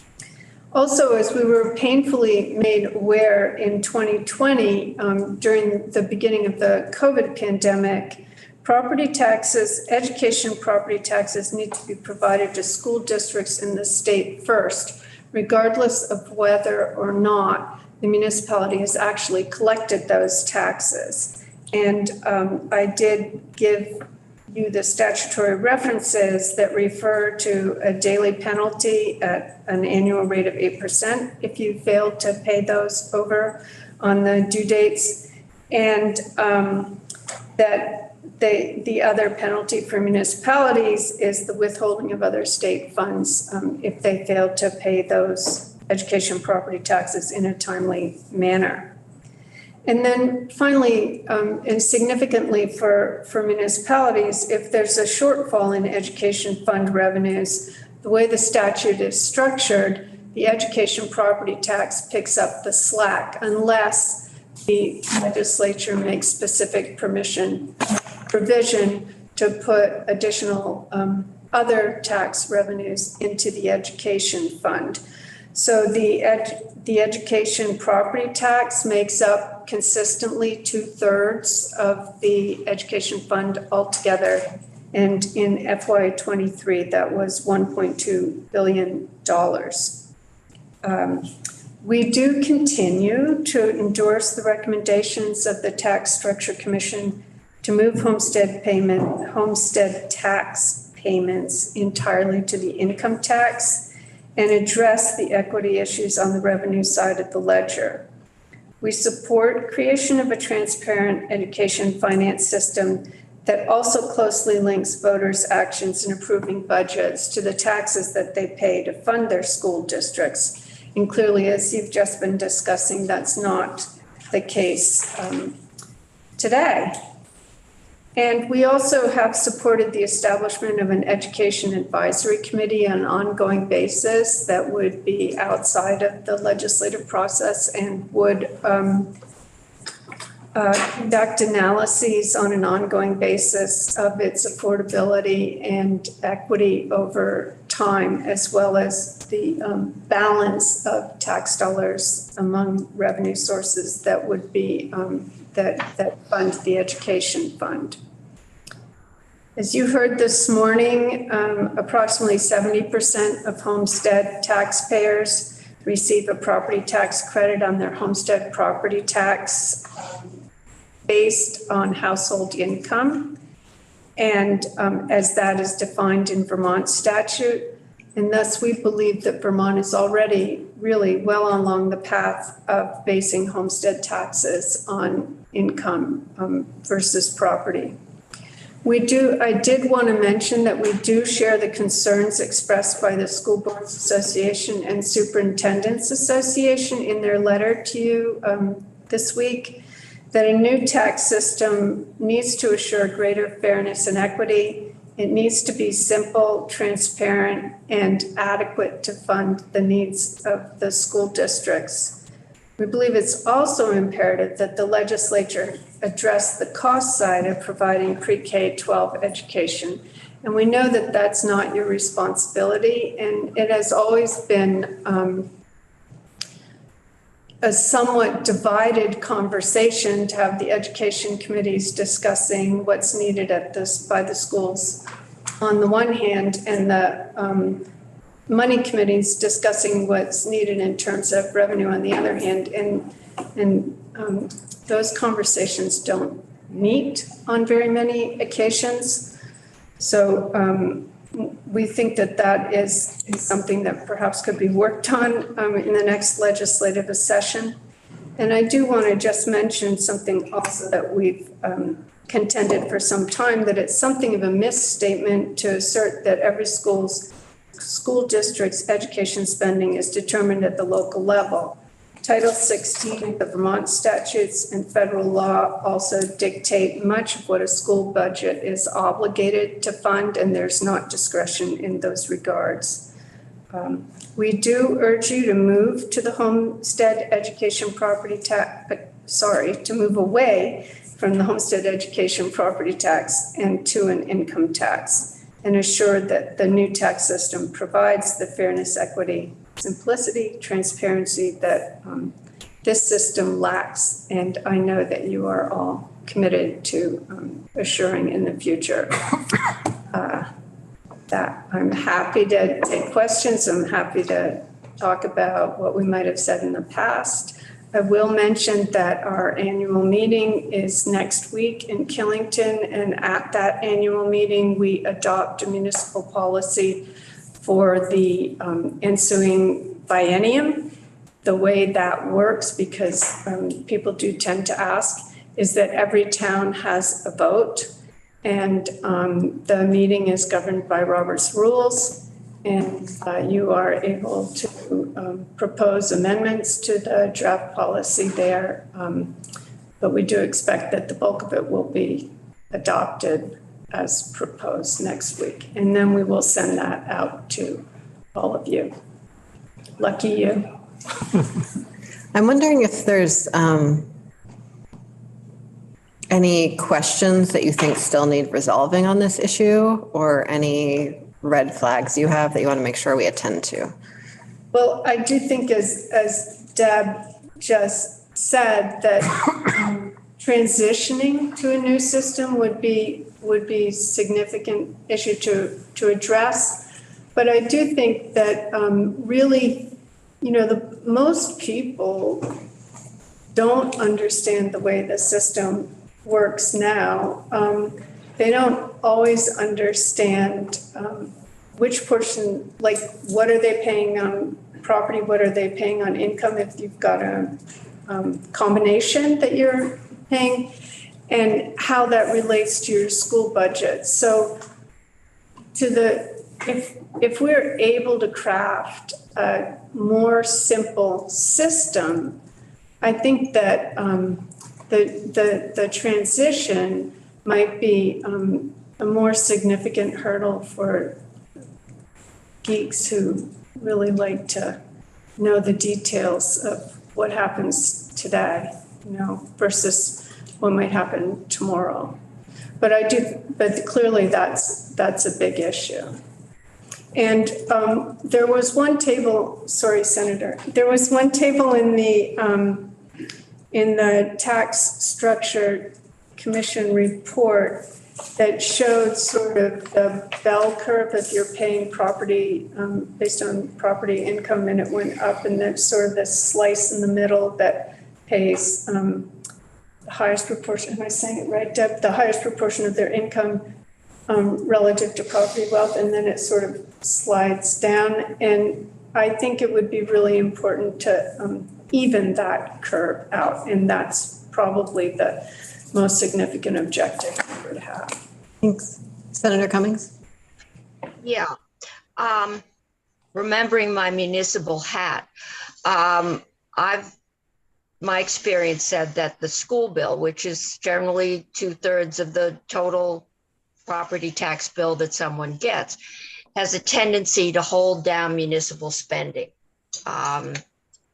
Also, as we were painfully made aware in 2020, during the beginning of the COVID pandemic, property taxes, education property taxes need to be provided to school districts in the state first, regardless of whether or not the municipality has actually collected those taxes. And I did give you the statutory references that refer to a daily penalty at an annual rate of 8% if you fail to pay those over on the due dates, and that the other penalty for municipalities is the withholding of other state funds if they fail to pay those education property taxes in a timely manner. And then finally, and significantly for municipalities, if there's a shortfall in education fund revenues, the way the statute is structured, the education property tax picks up the slack unless the legislature makes specific provision to put additional other tax revenues into the education fund. So the education property tax makes up consistently 2/3 of the education fund altogether. And in FY23, that was $1.2 billion. We do continue to endorse the recommendations of the Tax Structure Commission to move homestead tax payments entirely to the income tax and address the equity issues on the revenue side of the ledger. We support creation of a transparent education finance system that also closely links voters' actions in approving budgets to the taxes that they pay to fund their school districts. And clearly, as you've just been discussing, that's not the case today. And we also have supported the establishment of an education advisory committee on an ongoing basis that would be outside of the legislative process and would conduct analyses on an ongoing basis of its affordability and equity over time, as well as the balance of tax dollars among revenue sources that would be that fund the education fund. As you heard this morning, approximately 70% of homestead taxpayers receive a property tax credit on their homestead property tax based on household income, and as that is defined in Vermont statute. And thus we believe that Vermont is already really well along the path of basing homestead taxes on income versus property. I did want to mention that we do share the concerns expressed by the School Boards Association and Superintendents Association in their letter to you this week, that a new tax system needs to assure greater fairness and equity. It needs to be simple, transparent, and adequate to fund the needs of the school districts. We believe it's also imperative that the legislature address the cost side of providing pre-K-12 education. And we know that that's not your responsibility, and it has always been a somewhat divided conversation to have the education committees discussing what's needed by the schools on the one hand, and the money committees discussing what's needed in terms of revenue on the other hand. And those conversations don't meet on very many occasions. So we think that is something that perhaps could be worked on in the next legislative session. And I do want to just mention something also that we've contended for some time, that it's something of a misstatement to assert that every school district's education spending is determined at the local level. Title 16 of the Vermont statutes and federal law also dictate much of what a school budget is obligated to fund, and there's not discretion in those regards. We do urge you to move to the homestead education property tax, to move away from the homestead education property tax and to an income tax, and assure that the new tax system provides the fairness, equity, simplicity, transparency that this system lacks. And I know that you are all committed to assuring in the future that. I'm happy to take questions. I'm happy to talk about what we might have said in the past. I will mention that our annual meeting is next week in Killington, and at that annual meeting, we adopt a municipal policy for the ensuing biennium. The way that works, because people do tend to ask, is that every town has a vote, and the meeting is governed by Robert's rules, and you are able to propose amendments to the draft policy there But we do expect that the bulk of it will be adopted as proposed next week. And then we will send that out to all of you. Lucky you. I'm wondering if there's any questions that you think still need resolving on this issue, or any red flags you have that you want to make sure we attend to? Well, I do think as Deb just said, that transitioning to a new system would be significant issue to address. But I do think that really, most people don't understand the way the system works now. They don't always understand which portion, like what are they paying on property, what are they paying on income if you've got a combination that you're paying, and how that relates to your school budget. So if we're able to craft a more simple system, I think that the transition might be a more significant hurdle for geeks who really like to know the details of what happens today, versus what might happen tomorrow. But clearly that's a big issue. And there was one table, sorry, Senator, there was one table in the Tax Structure Commission report that showed sort of the bell curve if you're paying property based on property income, and it went up, and then sort of this slice in the middle that pays the highest proportion, am I saying it right, Deb? The highest proportion of their income relative to property wealth, and then it sort of slides down. And I think it would be really important to even that curve out, and that's probably the most significant objective we would have. Thanks. Senator Cummings? Yeah. Remembering my municipal hat, my experience said that the school bill, which is generally 2/3 of the total property tax bill that someone gets, has a tendency to hold down municipal spending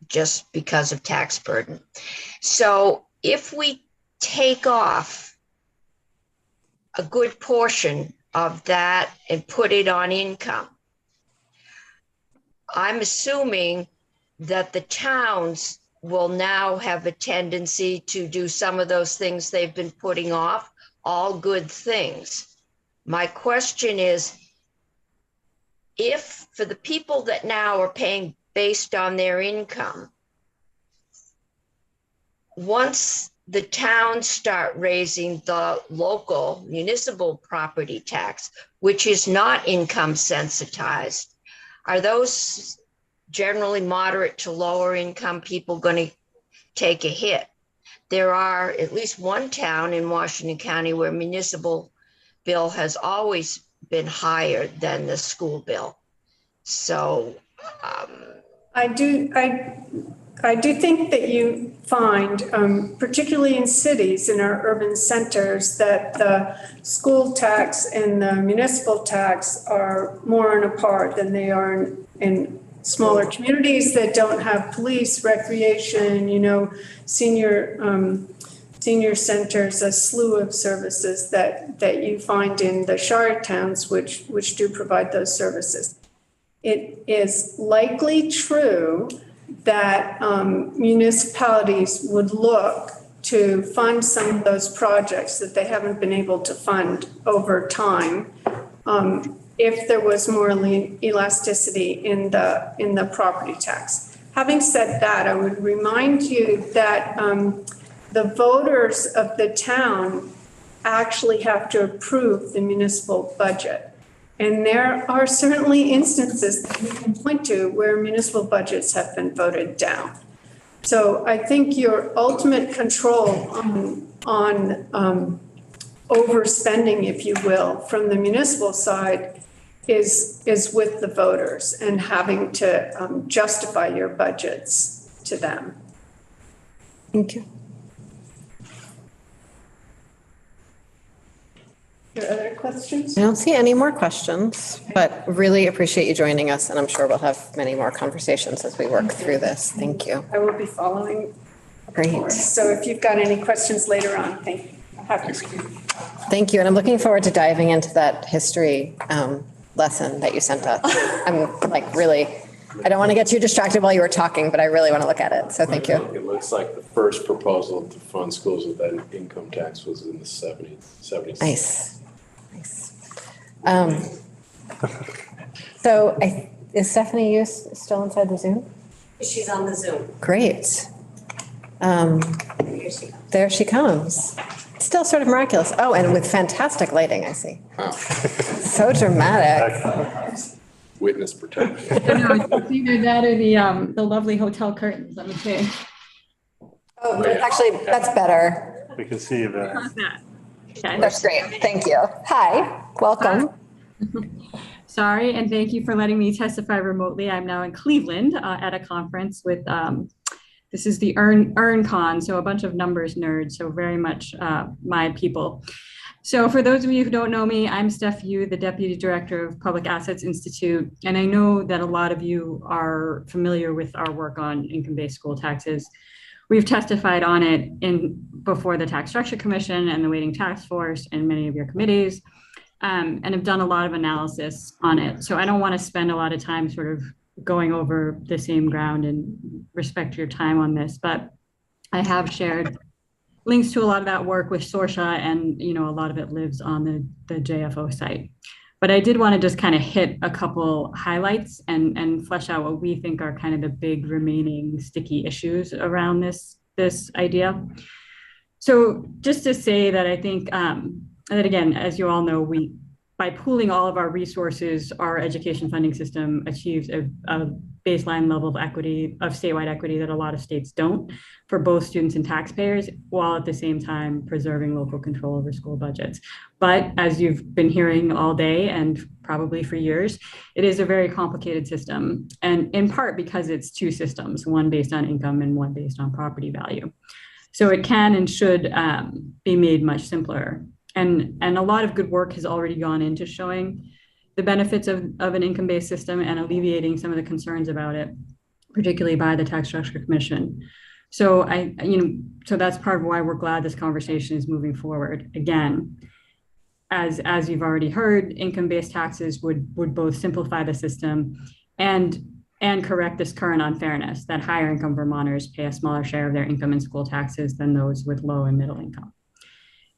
just because of tax burden. So if we take off a good portion of that and put it on income, I'm assuming that the towns will now have a tendency to do some of those things they've been putting off, all good things. My question is, if for the people that now are paying based on their income, once the towns start raising the local municipal property tax, which is not income sensitized, are those generally moderate to lower income people going to take a hit? There are at least one town in Washington County where municipal bill has always been higher than the school bill. So I do think that you find, particularly in cities, in our urban centers, that the school tax and the municipal tax are more on a par than they are in smaller communities that don't have police, recreation, senior centers, a slew of services that you find in the shire towns, which do provide those services. It is likely true that municipalities would look to fund some of those projects that they haven't been able to fund over time, if there was more elasticity in the property tax. Having said that, I would remind you that the voters of the town actually have to approve the municipal budget. And there are certainly instances that we can point to where municipal budgets have been voted down. So I think your ultimate control on overspending, if you will, from the municipal side is with the voters and having to justify your budgets to them. Thank you. Are there other questions? I don't see any more questions, but really appreciate you joining us, and I'm sure we'll have many more conversations as we work through this. Thank you. I will be following. Great. So if you've got any questions later on, thank you. I'm happy to. Thank you, and I'm looking forward to diving into that history lesson that you sent us. I'm like really, I don't want to get too distracted while you were talking, but I really want to look at it, so thank you. It looks like the first proposal to fund schools with that income tax was in the 70s. Nice. So is Stephanie Hughes still inside the Zoom? She's on the Zoom. Great. Here she comes. There she comes. Still sort of miraculous. Oh, and with fantastic lighting, I see. Wow. So dramatic. Witness protection. It's either that or the lovely hotel curtains, let me say. Oh, actually, that's better. We can see that. How's that? Okay. That's great. Thank you. Hi, welcome. Sorry, and thank you for letting me testify remotely. I'm now in Cleveland at a conference with, this is the EarnCon, so a bunch of numbers nerds, so very much my people. So for those of you who don't know me, I'm Steph Yu, the Deputy Director of Public Assets Institute, and I know that a lot of you are familiar with our work on income-based school taxes. We've testified on it before the Tax Structure Commission and the Weighting Task Force and many of your committees, and have done a lot of analysis on it. So I don't want to spend a lot of time sort of going over the same ground and respect your time on this, but I have shared links to a lot of that work with Sorsha, and a lot of it lives on the JFO site. But I did want to just kind of hit a couple highlights and flesh out what we think are kind of the big remaining sticky issues around this idea. So just to say that I think that, again, as you all know, by pooling all of our resources, our education funding system achieves a baseline level of equity, of statewide equity, that a lot of states don't, for both students and taxpayers, while at the same time preserving local control over school budgets. But as you've been hearing all day and probably for years, it is a very complicated system, and in part because it's two systems, one based on income and one based on property value. So it can and should be made much simpler. And a lot of good work has already gone into showing the benefits of an income-based system and alleviating some of the concerns about it, particularly by the Tax Structure Commission. So so that's part of why we're glad this conversation is moving forward. Again, as you've already heard, income-based taxes would both simplify the system and correct this current unfairness that higher income Vermonters pay a smaller share of their income in school taxes than those with low and middle income.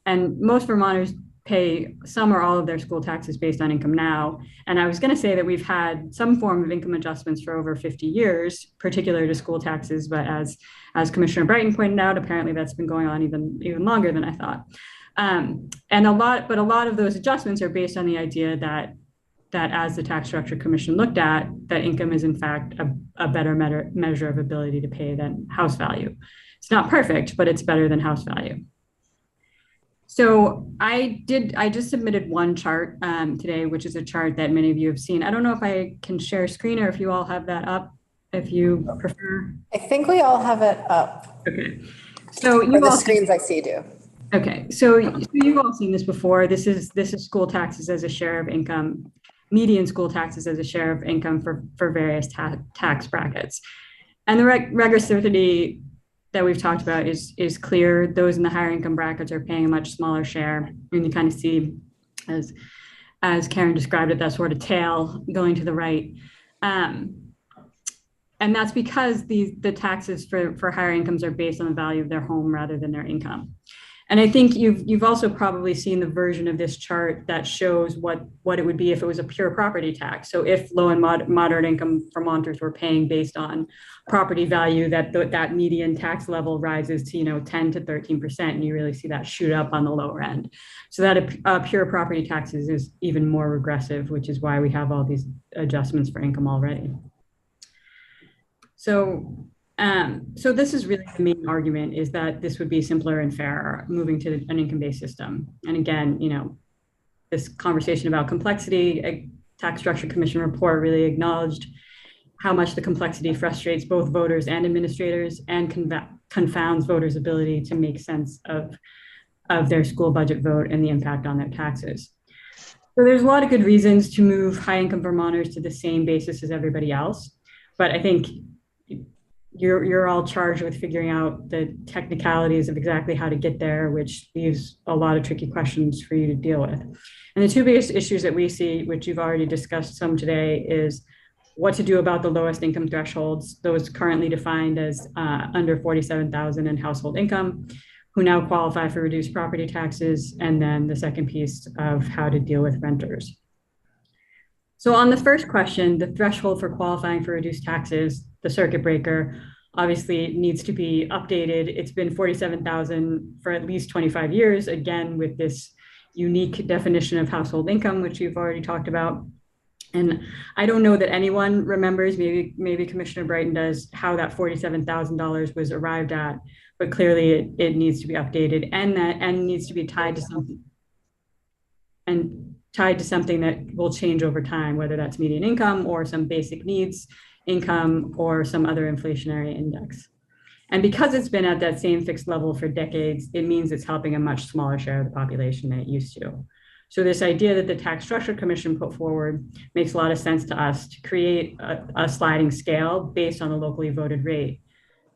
And most Vermonters pay some or all of their school taxes based on income now. And I was going to say that we've had some form of income adjustments for over 50 years, particular to school taxes. But as Commissioner Brighton pointed out, apparently that's been going on even longer than I thought. And a lot of those adjustments are based on the idea that as the Tax Structure Commission looked at, that income is in fact a better measure of ability to pay than house value. It's not perfect, but it's better than house value. So I just submitted one chart today, which is a chart that many of you have seen. I don't know if I can share screen or if you all have that up, if you prefer. I think we all have it up. Okay. So you all, the screens I see do. Okay. So you've all seen this before. This is school taxes as a share of income, median school taxes as a share of income for various tax brackets. And the regressivity that we've talked about is clear. Those in the higher income brackets are paying a much smaller share. And you kind of see, as Karen described it, that sort of tail going to the right. And that's because the taxes for higher incomes are based on the value of their home rather than their income. And I think you've also probably seen the version of this chart that shows what it would be if it was a pure property tax. So if low and moderate income Vermonters were paying based on property value, that median tax level rises to 10 to 13%, and you really see that shoot up on the lower end. So that a pure property taxes is even more regressive, which is why we have all these adjustments for income already. So this is really the main argument, is that this would be simpler and fairer moving to an income-based system. And again, this conversation about complexity, a Tax Structure Commission report really acknowledged how much the complexity frustrates both voters and administrators and confounds voters' ability to make sense of of their school budget vote and the impact on their taxes. So there's a lot of good reasons to move high income Vermonters to the same basis as everybody else. But I think you're all charged with figuring out the technicalities of exactly how to get there, which leaves a lot of tricky questions for you to deal with. And the two biggest issues that we see, which you've already discussed some today, is what to do about the lowest income thresholds, those currently defined as under 47,000 in household income, who now qualify for reduced property taxes, and then the second piece of how to deal with renters. So on the first question, the threshold for qualifying for reduced taxes, the circuit breaker, obviously needs to be updated. It's been 47,000 for at least 25 years, again, with this unique definition of household income, which you've already talked about. And I don't know that anyone remembers, maybe Commissioner Brighton does, how that $47,000 was arrived at, but clearly it needs to be updated and needs to be tied to something. And tied to something that will change over time, whether that's median income or some basic needs income or some other inflationary index. And because it's been at that same fixed level for decades, it means it's helping a much smaller share of the population than it used to. So this idea that the Tax Structure Commission put forward makes a lot of sense to us, to create a sliding scale based on the locally voted rate.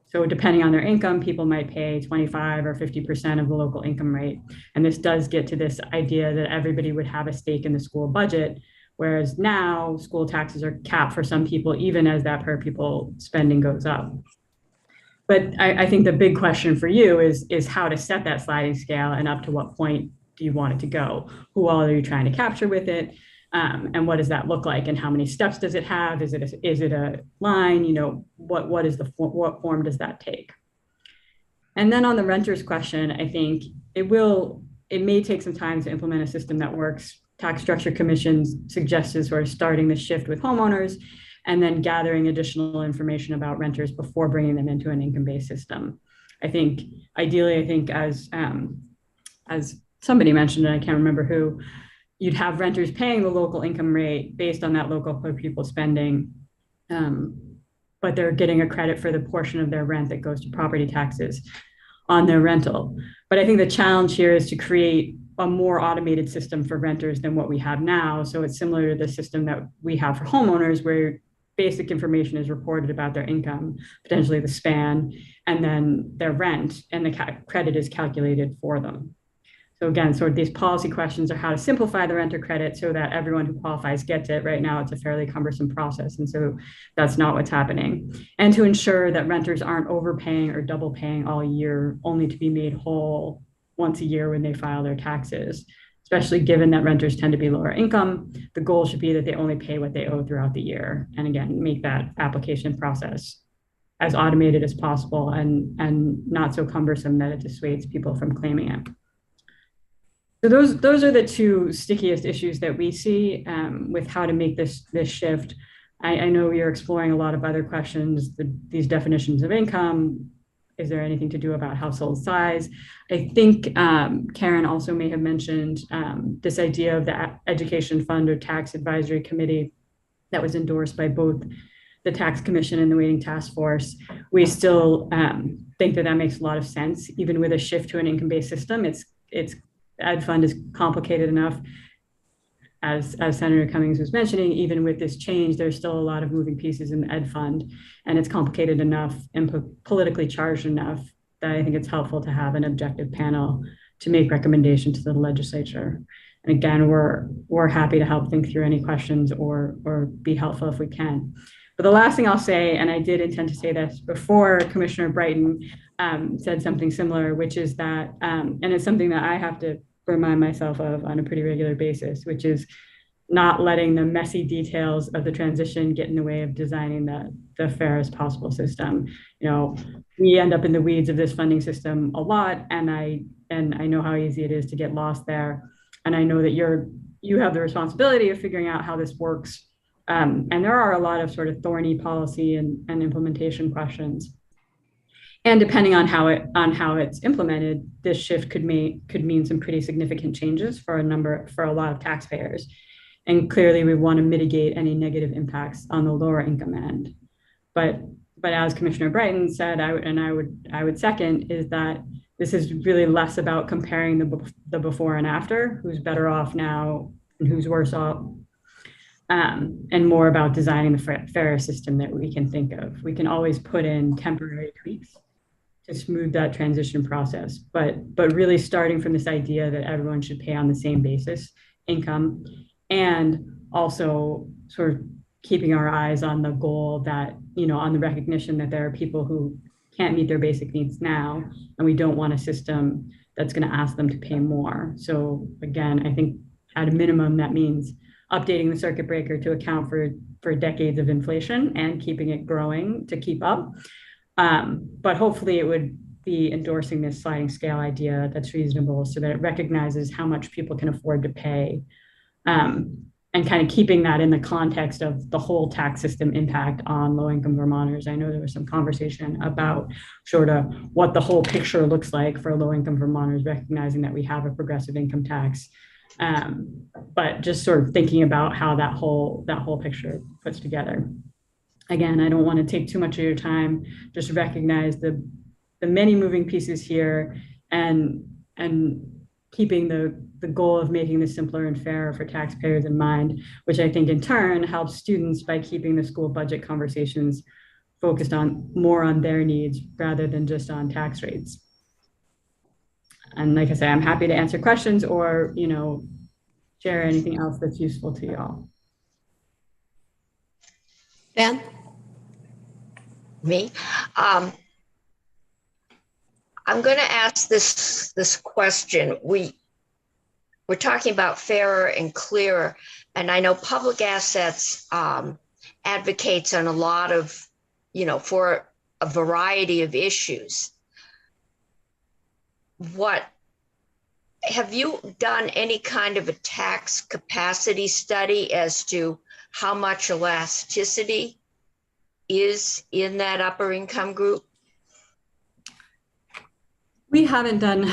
So depending on their income, people might pay 25 or 50% of the local income rate. And this does get to this idea that everybody would have a stake in the school budget, whereas now school taxes are capped for some people, even as that per pupil spending goes up. But I think the big question for you is how to set that sliding scale and up to what point do you want it to go? Who all are you trying to capture with it? And what does that look like? And how many steps does it have? Is it a line? You know, what form does that take? And then on the renters question, I think it may take some time to implement a system that works. Tax Structure Commission's suggested sort of starting the shift with homeowners and then gathering additional information about renters before bringing them into an income-based system. I think ideally, as somebody mentioned, and I can't remember who, you'd have renters paying the local income rate based on that local per pupil spending, but they're getting a credit for the portion of their rent that goes to property taxes on their rental. But I think the challenge here is to create a more automated system for renters than what we have now. So it's similar to the system that we have for homeowners, where basic information is reported about their income, potentially the span, and then their rent, and the credit is calculated for them. So again, sort of these policy questions are how to simplify the renter credit so that everyone who qualifies gets it. Right now, it's a fairly cumbersome process. And so that's not what's happening. And to ensure that renters aren't overpaying or double paying all year, only to be made whole once a year when they file their taxes, especially given that renters tend to be lower income. The goal should be that they only pay what they owe throughout the year. And again, make that application process as automated as possible and not so cumbersome that it dissuades people from claiming it. So those are the two stickiest issues that we see with how to make this shift. I know you're exploring a lot of other questions, these definitions of income. Is there anything to do about household size? I think Karen also may have mentioned this idea of the Education Fund or Tax Advisory Committee that was endorsed by both the Tax Commission and the Waiting Task Force. We still think that makes a lot of sense, even with a shift to an income-based system. It's Ed Fund is complicated enough, as Senator Cummings was mentioning. Even with this change, there's still a lot of moving pieces in the Ed Fund, and it's complicated enough and politically charged enough that I think it's helpful to have an objective panel to make recommendations to the legislature. And again, we're happy to help think through any questions or be helpful if we can. But the last thing I'll say, and I did intend to say this before Commissioner Brighton said something similar, which is that, and it's something that I have to remind myself of on a pretty regular basis, which is not letting the messy details of the transition get in the way of designing the fairest possible system. You know, we end up in the weeds of this funding system a lot, and I know how easy it is to get lost there. And I know that you have the responsibility of figuring out how this works. And there are a lot of sort of thorny policy and implementation questions. And depending on how it's implemented, this shift could mean some pretty significant changes for a lot of taxpayers. And clearly we want to mitigate any negative impacts on the lower income end. But as Commissioner Brighton said, I would second, is that this is really less about comparing the before and after, who's better off now and who's worse off, and more about designing the fairer system that we can think of. We can always put in temporary tweaks to smooth that transition process, but really starting from this idea that everyone should pay on the same basis income, and also sort of keeping our eyes on the goal that, on the recognition that there are people who can't meet their basic needs now, and we don't want a system that's going to ask them to pay more. So again, I think at a minimum, that means updating the circuit breaker to account for decades of inflation and keeping it growing to keep up. But hopefully it would be endorsing this sliding scale idea that's reasonable so that it recognizes how much people can afford to pay, and kind of keeping that in the context of the whole tax system impact on low-income Vermonters. I know there was some conversation about sort of what the whole picture looks like for low-income Vermonters, recognizing that we have a progressive income tax. But just sort of thinking about how that whole picture puts together. Again, I don't want to take too much of your time, just recognize the many moving pieces here, and keeping the goal of making this simpler and fairer for taxpayers in mind, which I think in turn helps students by keeping the school budget conversations focused more on their needs rather than just on tax rates. And like I say, I'm happy to answer questions or, share anything else that's useful to you all. Dan? Me? I'm going to ask this question. We're talking about fairer and clearer, and I know public assets advocates on a lot of, for a variety of issues. Have you done any kind of a tax capacity study as to how much elasticity is in that upper income group? We haven't done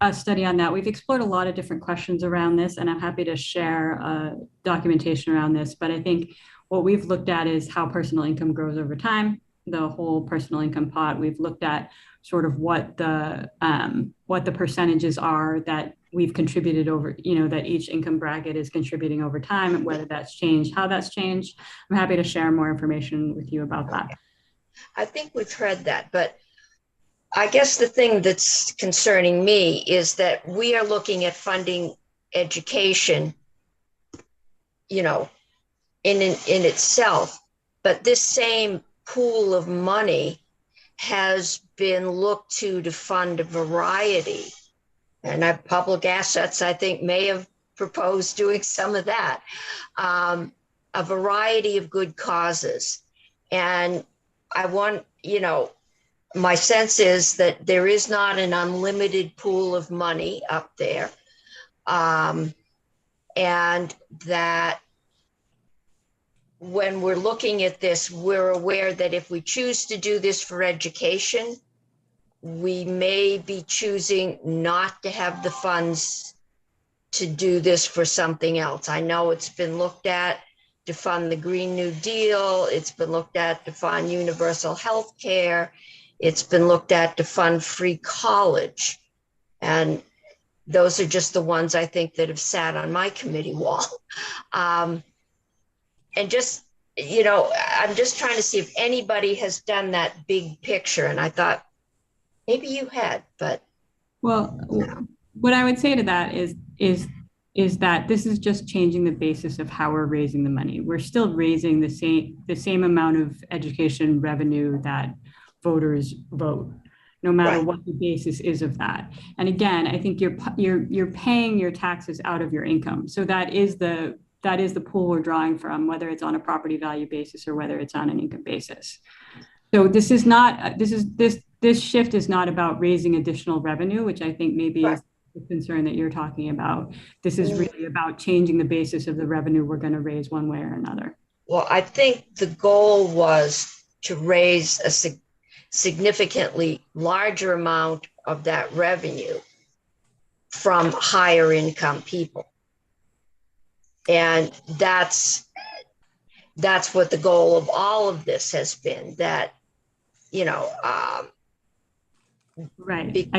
a study on that. We've explored a lot of different questions around this, and I'm happy to share documentation around this. But I think what we've looked at is how personal income grows over time, the whole personal income pot. We've looked at sort of what the percentages are that we've contributed over, that each income bracket is contributing over time, and whether that's changed, how that's changed. I'm happy to share more information with you about that. I think we've heard that, but I guess the thing that's concerning me is that we are looking at funding education, in itself, but this same pool of money has been looked to fund a variety, and our public assets, I think, may have proposed doing some of that, a variety of good causes. And I want, my sense is that there is not an unlimited pool of money up there, and that when we're looking at this, we're aware that if we choose to do this for education, we may be choosing not to have the funds to do this for something else. I know it's been looked at to fund the Green New Deal. It's been looked at to fund universal health care. It's been looked at to fund free college. And those are just the ones I think that have sat on my committee wall. And just, I'm just trying to see if anybody has done that big picture. And I thought maybe you had, but. Well, what I would say to that is that this is just changing the basis of how we're raising the money. We're still raising the same amount of education revenue that voters vote, no matter what the basis is of that. And again, I think you're paying your taxes out of your income. So that is the pool we're drawing from, whether it's on a property value basis or whether it's on an income basis. So this shift is not about raising additional revenue, which I think maybe is the concern that you're talking about. This is really about changing the basis of the revenue we're going to raise one way or another. Well, I think the goal was to raise a significantly larger amount of that revenue from higher income people. And that's what the goal of all of this has been, that, right.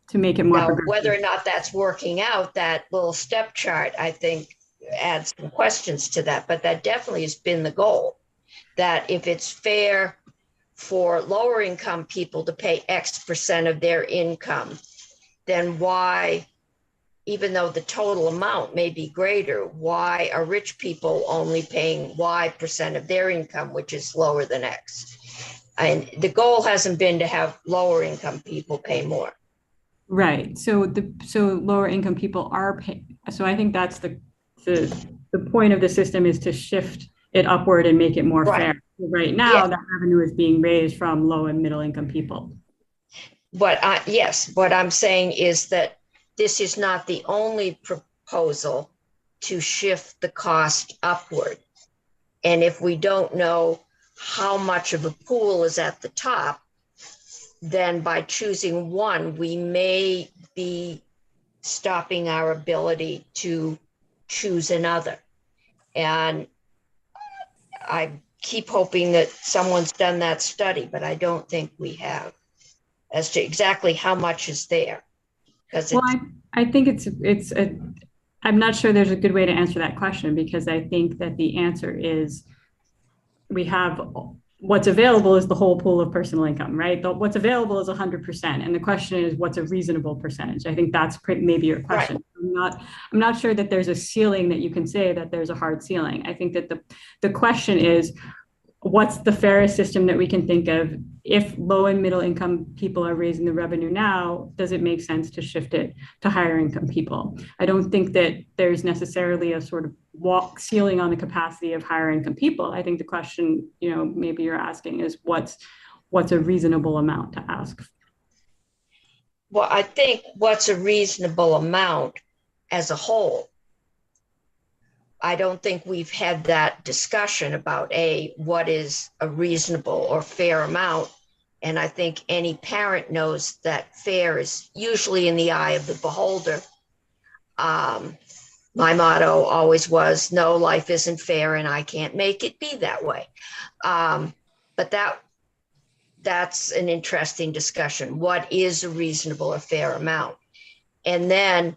to make it more Now, progressive. whether or not that's working out, that little step chart, I think adds some questions to that, but that definitely has been the goal. That if it's fair for lower income people to pay X percent of their income, then why, even though the total amount may be greater, why are rich people only paying Y percent of their income, which is lower than X? And the goal hasn't been to have lower income people pay more. Right. So lower income people are paying. So I think that's the point of the system, is to shift it upward and make it more fair. Right now, that revenue is being raised from low and middle income people. Yes, what I'm saying is that this is not the only proposal to shift the cost upward. And if we don't know how much of a pool is at the top, then by choosing one, we may be stopping our ability to choose another. And I keep hoping that someone's done that study, but I don't think we have, as to exactly how much is there. Well, I think I'm not sure there's a good way to answer that question, because I think that the answer is we have what's available is the whole pool of personal income, right? What's available is 100%. And the question is, what's a reasonable percentage? I think that's maybe your question. Right. I'm not sure that there's a ceiling that you can say that there's a hard ceiling. I think that the question is, what's the fairest system that we can think of? If low and middle income people are raising the revenue now, does it make sense to shift it to higher income people? I don't think that there's necessarily a sort of ceiling on the capacity of higher income people. I think the question, maybe you're asking is what's a reasonable amount to ask? Well, I think what's a reasonable amount as a whole. I don't think we've had that discussion about what is a reasonable or fair amount. And I think any parent knows that fair is usually in the eye of the beholder. My motto always was, no, life isn't fair and I can't make it be that way. But that's an interesting discussion. What is a reasonable or fair amount? And then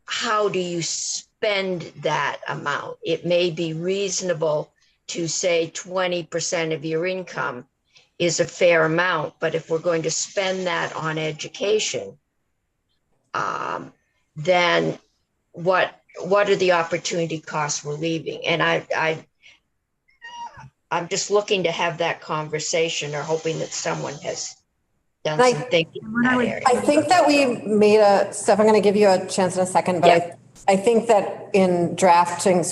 how do you spend that amount? It may be reasonable to say 20% of your income is a fair amount, but if we're going to spend that on education, then what are the opportunity costs we're leaving? And I'm just looking to have that conversation, or hoping that someone has done some thinking in that area. I think that we made Steph, I'm going to give you a chance in a second, but I think that in drafting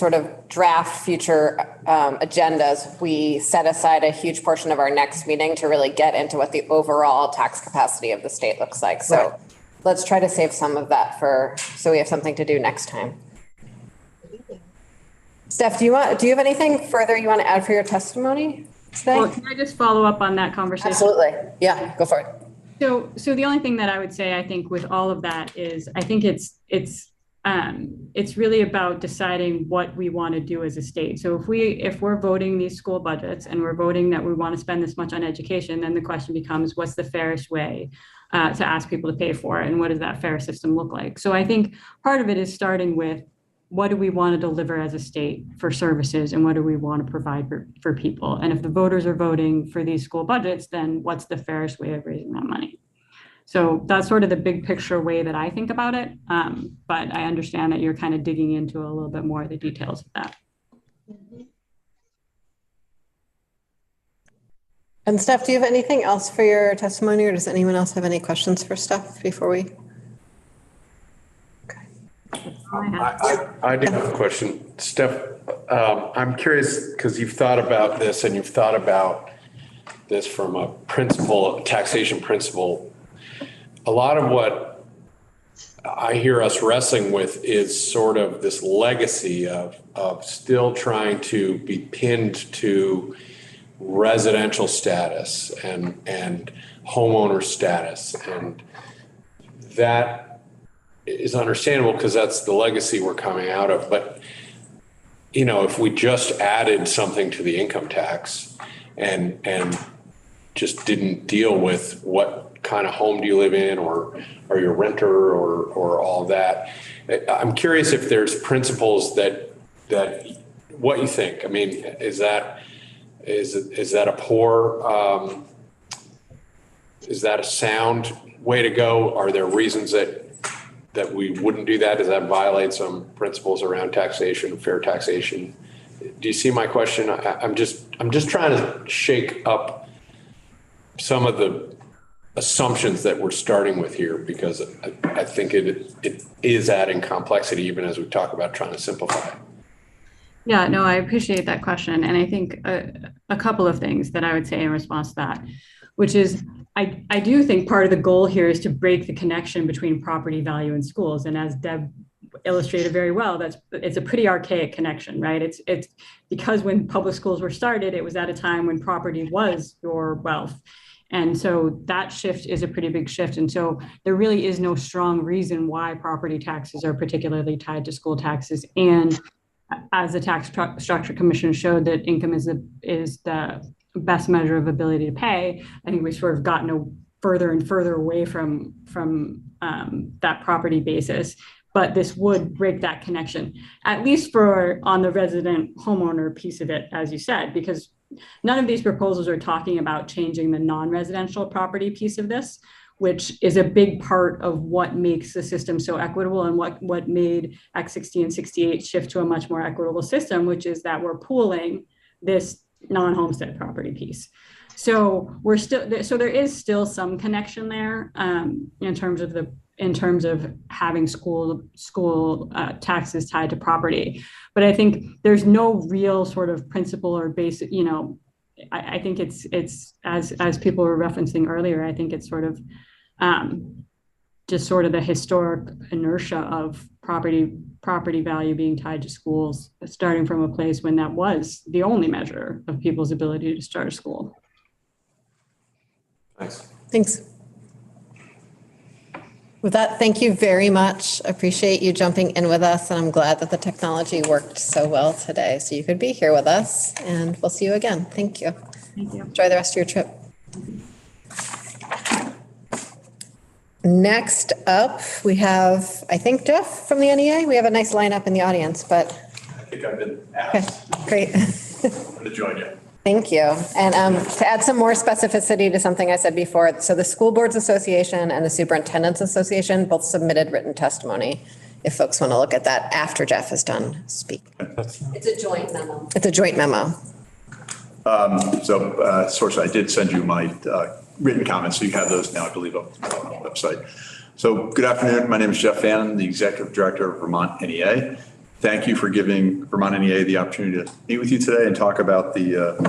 draft future agendas, we set aside a huge portion of our next meeting to really get into what the overall tax capacity of the state looks like. So let's try to save some of that so we have something to do next time. Steph, do you have anything further you want to add for your testimony today? Well, can I just follow up on that conversation? Absolutely. Yeah, go for it. So the only thing that I would say, I think with all of that is, I think it's really about deciding what we want to do as a state. So if we're voting these school budgets and we're voting that we want to spend this much on education, then the question becomes, what's the fairest way to ask people to pay for it, and what does that fair system look like? So I think part of it is starting with, what do we want to deliver as a state for services, and what do we want to provide for people? And if the voters are voting for these school budgets, then what's the fairest way of raising that money? So that's sort of the big picture way that I think about it. But I understand that you're kind of digging into a little bit more of the details of that. And Steph, do you have anything else for your testimony, or does anyone else have any questions for Steph before we? I do have a question. Steph, I'm curious, because you've thought about this and you've thought about this from a taxation principle. A lot of what I hear us wrestling with is sort of this legacy of still trying to be pinned to residential status and homeowner status. And that is understandable because that's the legacy we're coming out of. But, if we just added something to the income tax and just didn't deal with what kind of home do you live in, or are you a renter, or all that. I'm curious if there's principles that what you think. I mean, is that a poor, is that a sound way to go? Are there reasons that we wouldn't do that? Does that violate some principles around taxation, fair taxation? Do you see my question? I'm just trying to shake up some of the assumptions that we're starting with here, because I think it is adding complexity, even as we talk about trying to simplify. Yeah, no, I appreciate that question. And I think a couple of things that I would say in response to that, which is I do think part of the goal here is to break the connection between property value and schools. And as Deb illustrated very well, it's a pretty archaic connection, right? It's because when public schools were started, it was at a time when property was your wealth. And so that shift is a pretty big shift. And so there really is no strong reason why property taxes are particularly tied to school taxes. And as the Tax Structure Commission showed that income is the best measure of ability to pay, I think we've sort of gotten further and further away from that property basis. But this would break that connection, at least on the resident homeowner piece of it, as you said, because none of these proposals are talking about changing the non-residential property piece of this, which is a big part of what makes the system so equitable and what made Act 60 and 68 shift to a much more equitable system, which is that we're pooling this non-homestead property piece. So there is still some connection there in terms of having school taxes tied to property. But I think there's no real sort of principle or basic, I think it's as people were referencing earlier, I think it's sort of just sort of the historic inertia of property value being tied to schools, starting from a place when that was the only measure of people's ability to start a school. Thanks. With that, thank you very much. Appreciate you jumping in with us, and I'm glad that the technology worked so well today, so you could be here with us, and we'll see you again. Thank you. Thank you. Enjoy the rest of your trip. Next up, we have, I think, Jeff from the NEA. We have a nice lineup in the audience, but. I think I've been asked. Okay, great. I'm going to join you. Thank you. And to add some more specificity to something I said before, so the School Boards Association and the Superintendents Association both submitted written testimony, if folks want to look at that after Jeff is done speaking. It's a joint memo. It's a joint memo. Source, I did send you my written comments, so you have those now, I believe, on the website. So good afternoon. My name is Jeff Fannin, the Executive Director of Vermont NEA. Thank you for giving Vermont NEA the opportunity to meet with you today and talk about the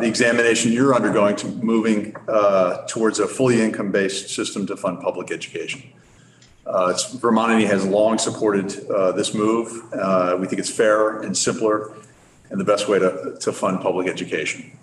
examination you're undergoing to moving towards a fully income-based system to fund public education. Vermont NEA has long supported this move. We think it's fair and simpler and the best way to fund public education,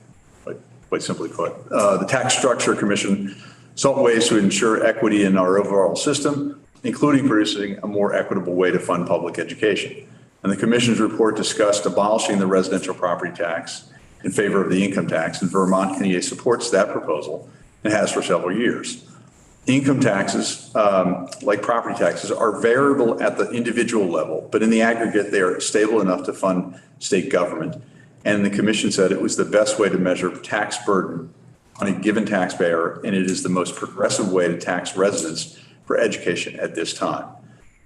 quite simply put. The Tax Structure Commission sought ways to ensure equity in our overall system, including producing a more equitable way to fund public education. And the Commission's report discussed abolishing the residential property tax in favor of the income tax, and Vermont NEA supports that proposal and has for several years. Income taxes, like property taxes, are variable at the individual level, but in the aggregate, they are stable enough to fund state government. And the Commission said it was the best way to measure tax burden on a given taxpayer, and it is the most progressive way to tax residents for education at this time.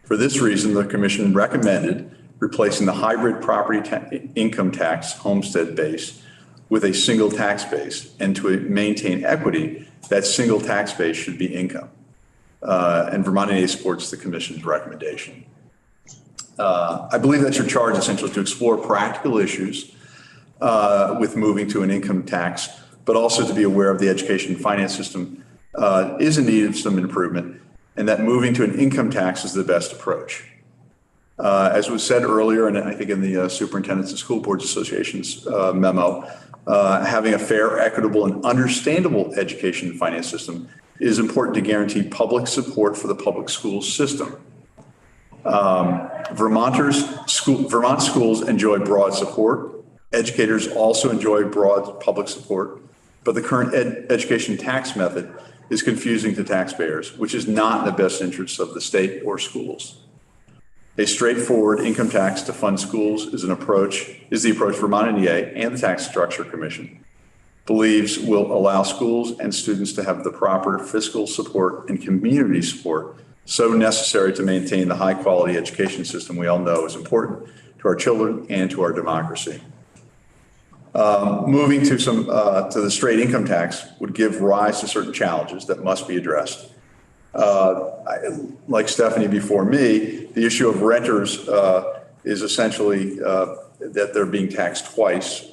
For this reason, the Commission recommended replacing the hybrid property income tax homestead base with a single tax base, and to maintain equity, that single tax base should be income. And Vermont NEA supports the Commission's recommendation. I believe that your charge is essentially to explore practical issues with moving to an income tax, but also to be aware of the education finance system is in need of some improvement, and that moving to an income tax is the best approach. As was said earlier, and I think in the Superintendents and School Boards Association's memo, having a fair, equitable, and understandable education finance system is important to guarantee public support for the public school system. Vermont schools enjoy broad support. Educators also enjoy broad public support, but the current education tax method is confusing to taxpayers, which is not in the best interests of the state or schools. A straightforward income tax to fund schools is the approach Vermont NEA and the Tax Structure Commission believes will allow schools and students to have the proper fiscal support and community support so necessary to maintain the high quality education system we all know is important to our children and to our democracy. Moving to the straight income tax would give rise to certain challenges that must be addressed. Like Stephanie before me, the issue of renters is essentially that they're being taxed twice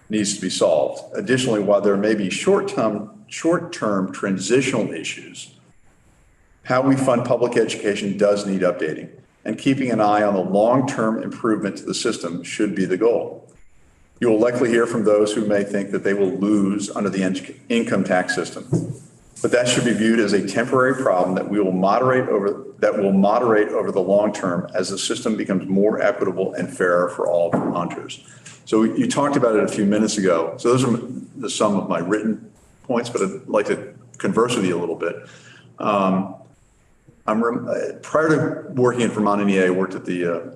needs to be solved. Additionally, while there may be short-term transitional issues, how we fund public education does need updating, and keeping an eye on the long-term improvement to the system should be the goal. You will likely hear from those who may think that they will lose under the income tax system, but that should be viewed as a temporary problem that will moderate over the long term as the system becomes more equitable and fairer for all Vermonters. So you talked about it a few minutes ago. So those are some of my written points, but I'd like to converse with you a little bit. Prior to working at Vermont NEA, I worked at the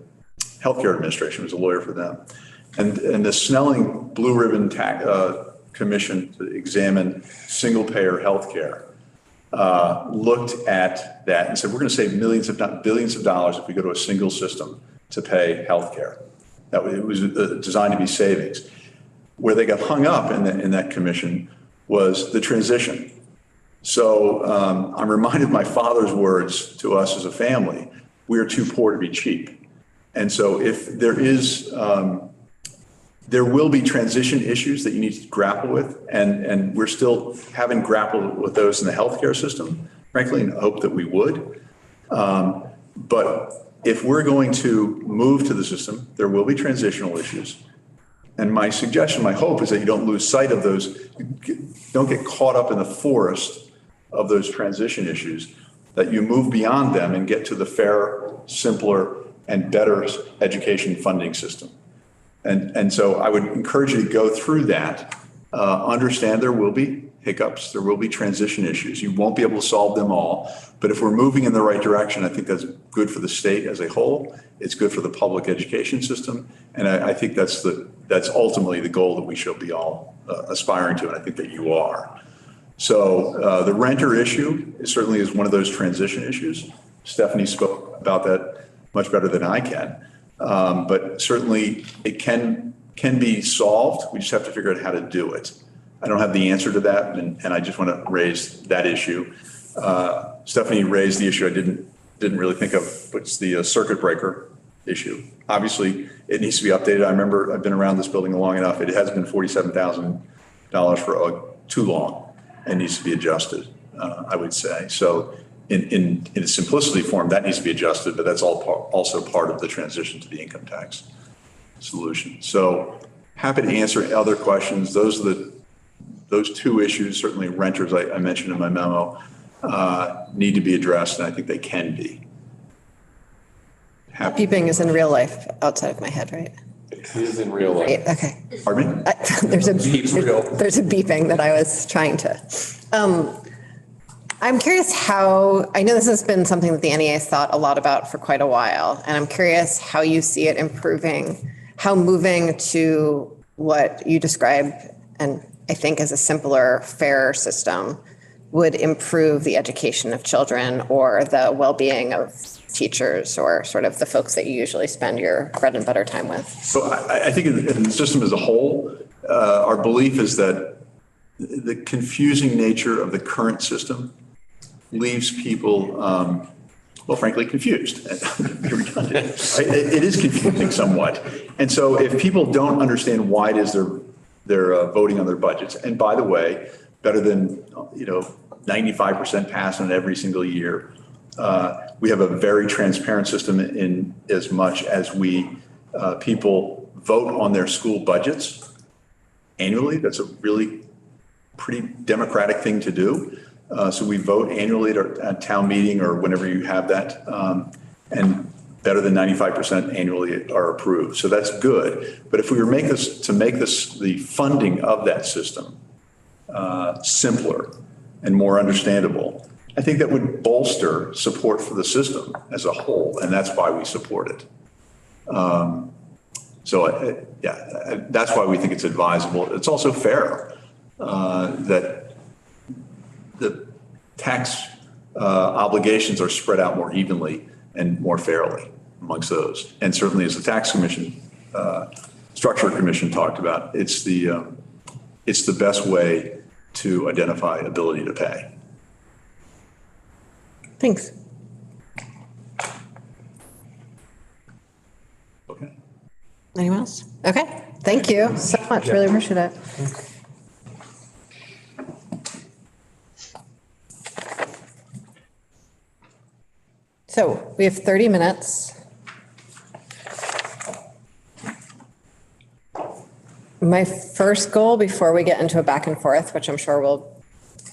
Healthcare Administration, was a lawyer for them. And the Snelling Blue Ribbon Commission to examine single payer healthcare looked at that and said, we're going to save millions, if not billions of dollars if we go to a single system to pay healthcare. It was designed to be savings. Where they got hung up in that commission was the transition. So I'm reminded of my father's words to us as a family: we are too poor to be cheap. And so if there will be transition issues that you need to grapple with, and we're still having grappled with those in the healthcare system, frankly, and hope that we would. But if we're going to move to the system, there will be transitional issues. And my suggestion, my hope is that you don't lose sight of those, don't get caught up in the forest of those transition issues, that you move beyond them and get to the fairer, simpler, and better education funding system. And so I would encourage you to go through that, understand there will be hiccups, there will be transition issues. You won't be able to solve them all, but if we're moving in the right direction, I think that's good for the state as a whole. It's good for the public education system. And I think that's ultimately the goal that we should be all aspiring to, and I think that you are. So the renter issue certainly is one of those transition issues. Stephanie spoke about that much better than I can. But certainly it can be solved. We just have to figure out how to do it. I don't have the answer to that, and I just want to raise that issue. Stephanie raised the issue I didn't really think of, which is the circuit breaker issue. Obviously, it needs to be updated. I remember I've been around this building long enough. It has been $47,000 for too long and needs to be adjusted, I would say. So in its simplicity form, that needs to be adjusted, but that's also part of the transition to the income tax solution. So happy to answer other questions. Those two issues, certainly renters I mentioned in my memo, need to be addressed, and I think they can be. Beeping is in real life outside of my head, right? It is in real life. Right, okay. Pardon me? There's a There's a beeping that I was trying to. I'm curious how, I know this has been something that the NEA has thought a lot about for quite a while, and I'm curious how you see it improving, how moving to what you describe, and I think as a simpler, fairer system, would improve the education of children or the well-being of teachers or sort of the folks that you usually spend your bread and butter time with. So I think in the system as a whole, our belief is that the confusing nature of the current system leaves people, well, frankly, confused. It is confusing somewhat. And so if people don't understand why it is they're voting on their budgets, and by the way, better than 95% pass on every single year, we have a very transparent system in as much as people vote on their school budgets annually. That's a really pretty democratic thing to do. So we vote annually at town meeting or whenever you have that, and better than 95% annually are approved. So that's good. But if we were the funding of that system simpler, and more understandable. I think that would bolster support for the system as a whole, and that's why we support it. That's why we think it's advisable. It's also fair that the tax obligations are spread out more evenly and more fairly amongst those. And certainly, as the tax commission, structure commission talked about, it's the best way to identify ability to pay. Thanks. Okay. Anyone else? Okay, thank you so much. Really appreciate it. So we have 30 minutes. My first goal before we get into a back and forth, which I'm sure will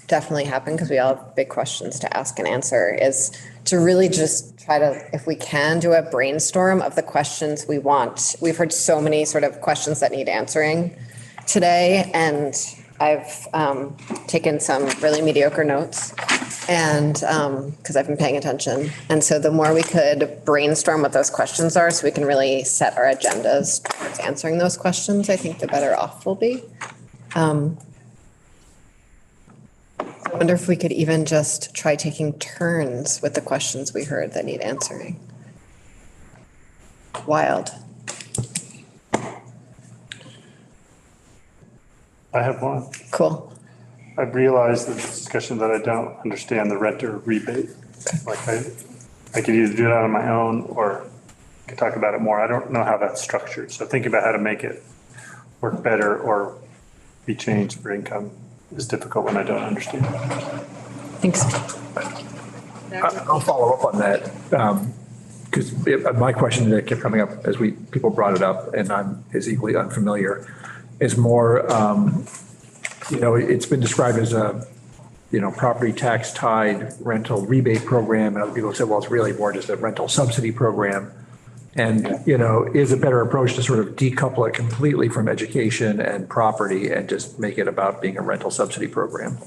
definitely happen because we all have big questions to ask and answer, is to really just try to, if we can, do a brainstorm of the questions we want. We've heard so many sort of questions that need answering today, and I've taken some really mediocre notes, and because I've been paying attention. And so the more we could brainstorm what those questions are so we can really set our agendas towards answering those questions, I think the better off we'll be. I wonder if we could even just try taking turns with the questions we heard that need answering. Wild. I have one. Cool. I've realized in this discussion that I don't understand the renter rebate. Like I could either do it on my own or I could talk about it more. I don't know how that's structured. So thinking about how to make it work better or be changed for income is difficult when I don't understand. Thanks. I'll follow up on that because my question that kept coming up as people brought it up, and I'm is equally unfamiliar, is more, it's been described as a, property tax tied rental rebate program, and other people said, well, it's really more just a rental subsidy program. And, is a better approach to sort of decouple it completely from education and property and just make it about being a rental subsidy program.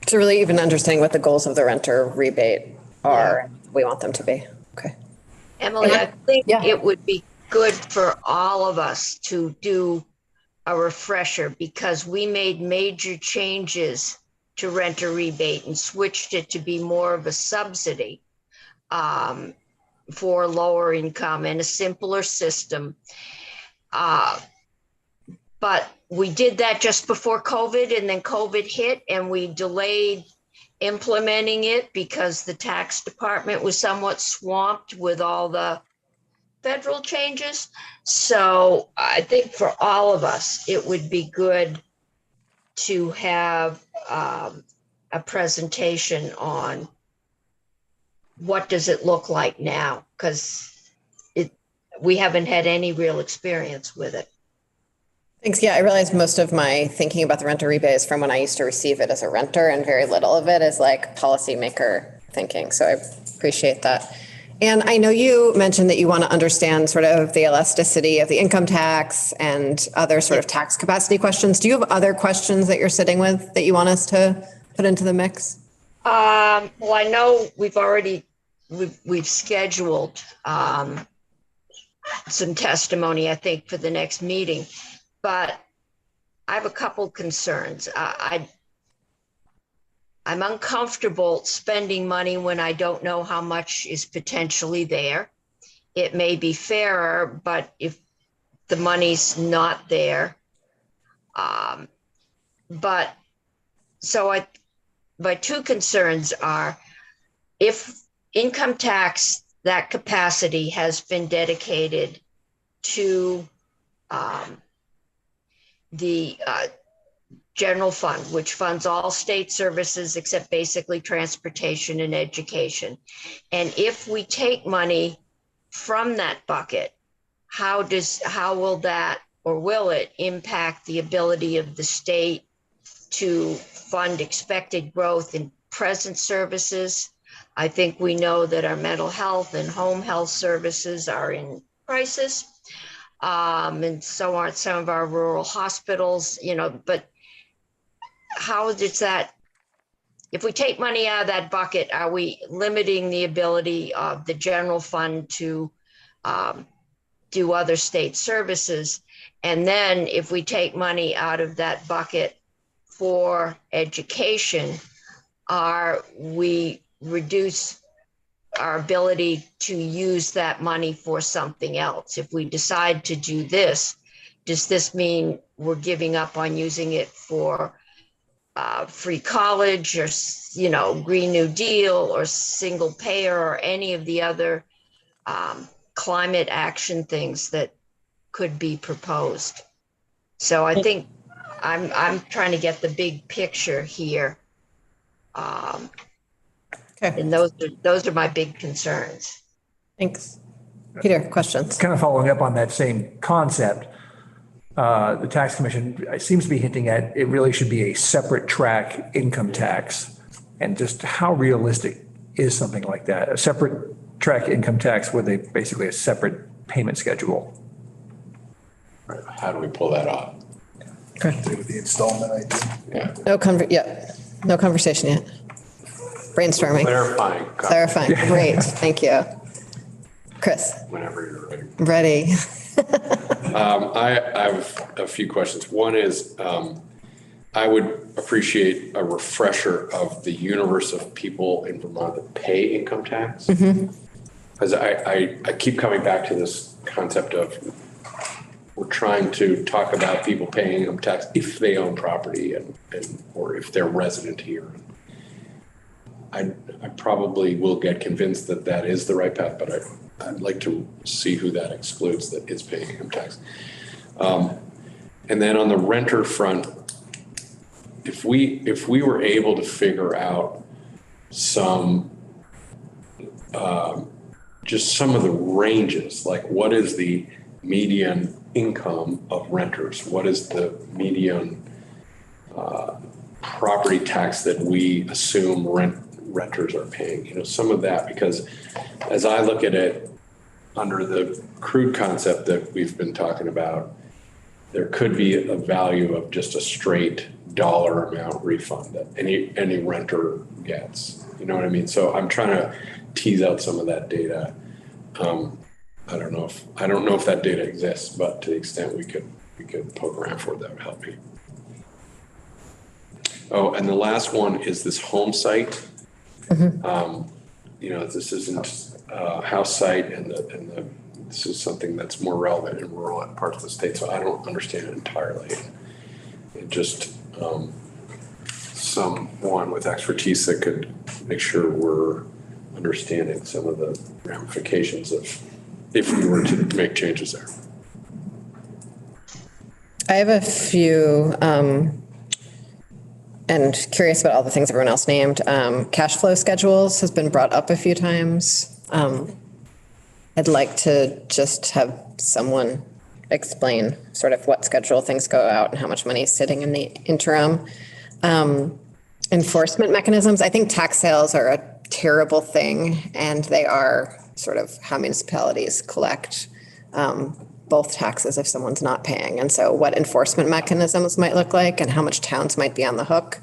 So really even understanding what the goals of the renter rebate are, we want them to be. Okay. Emily, I think it would be good for all of us to do a refresher because we made major changes to renter rebate and switched it to be more of a subsidy. For lower income and a simpler system. But we did that just before COVID, and then COVID hit and we delayed implementing it because the tax department was somewhat swamped with all the federal changes. So I think for all of us, it would be good to have a presentation on what does it look like now? Because we haven't had any real experience with it. Thanks. Yeah, I realize most of my thinking about the renter rebate is from when I used to receive it as a renter, and very little of it is like policymaker thinking. So I appreciate that. And I know you mentioned that you want to understand sort of the elasticity of the income tax and other sort of tax capacity questions. Do you have other questions that you're sitting with that you want us to put into the mix? Well, I know we've scheduled some testimony, I think, for the next meeting, but I have a couple concerns. I'm uncomfortable spending money when I don't know how much is potentially there. It may be fairer, but if the money's not there, my two concerns are if income tax, that capacity has been dedicated to the general fund, which funds all state services except basically transportation and education. And if we take money from that bucket, how will that, or will it impact the ability of the state to fund expected growth in present services? I think we know that our mental health and home health services are in crisis, and so are some of our rural hospitals, but how does that, if we take money out of that bucket, are we limiting the ability of the general fund to do other state services? And then if we take money out of that bucket for education, are we reduce our ability to use that money for something else? If we decide to do this, does this mean we're giving up on using it for free college or, Green New Deal or single payer or any of the other climate action things that could be proposed? So I think I'm trying to get the big picture here. And those are my big concerns. Thanks. Peter, questions? Kind of following up on that same concept, the tax commission seems to be hinting at it really should be a separate track income tax. And just how realistic is something like that? A separate track income tax with basically a separate payment schedule? Right. How do we pull that off? Okay. With the installment idea. Yeah. No conversation yet. Brainstorming. Clarifying. Great. Thank you. Chris. Whenever you're ready. Ready. I have a few questions. One is, I would appreciate a refresher of the universe of people in Vermont that pay income tax. Because I keep coming back to this concept of we're trying to talk about people paying income tax if they own property and or if they're resident here. I probably will get convinced that that is the right path, but I'd like to see who that excludes that is paying income tax. And then on the renter front, if we were able to figure out some, just some of the ranges, like what is the median income of renters? What is the median property tax that we assume renters are paying? Some of that, because as I look at it under the crude concept that we've been talking about, there could be a value of just a straight dollar amount refund that any renter gets. You know what I mean? So I'm trying to tease out some of that data. I don't know if that data exists, but to the extent we could poke around for it, that would help me. Oh, and the last one is this home site. This isn't a house site, and this is something that's more relevant in rural parts of the state. So I don't understand it entirely. It just someone with expertise that could make sure we're understanding some of the ramifications of if we were to make changes there. I have a few, and curious about all the things everyone else named. Cash flow schedules has been brought up a few times. I'd like to just have someone explain sort of what schedule things go out and how much money is sitting in the interim. Enforcement mechanisms. I think tax sales are a terrible thing, and they are sort of how municipalities collect both taxes if someone's not paying. And so what enforcement mechanisms might look like and how much towns might be on the hook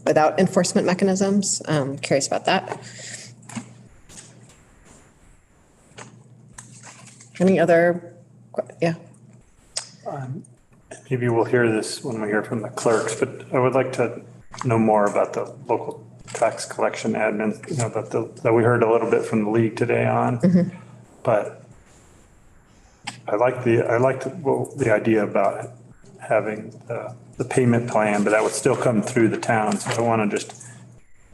without enforcement mechanisms. Curious about that. Any other, yeah. Maybe we'll hear this when we hear from the clerks, but I would like to know more about the local tax collection admin, that we heard a little bit from the league today on, but I like the idea about having the payment plan, but that would still come through the towns. So I want to just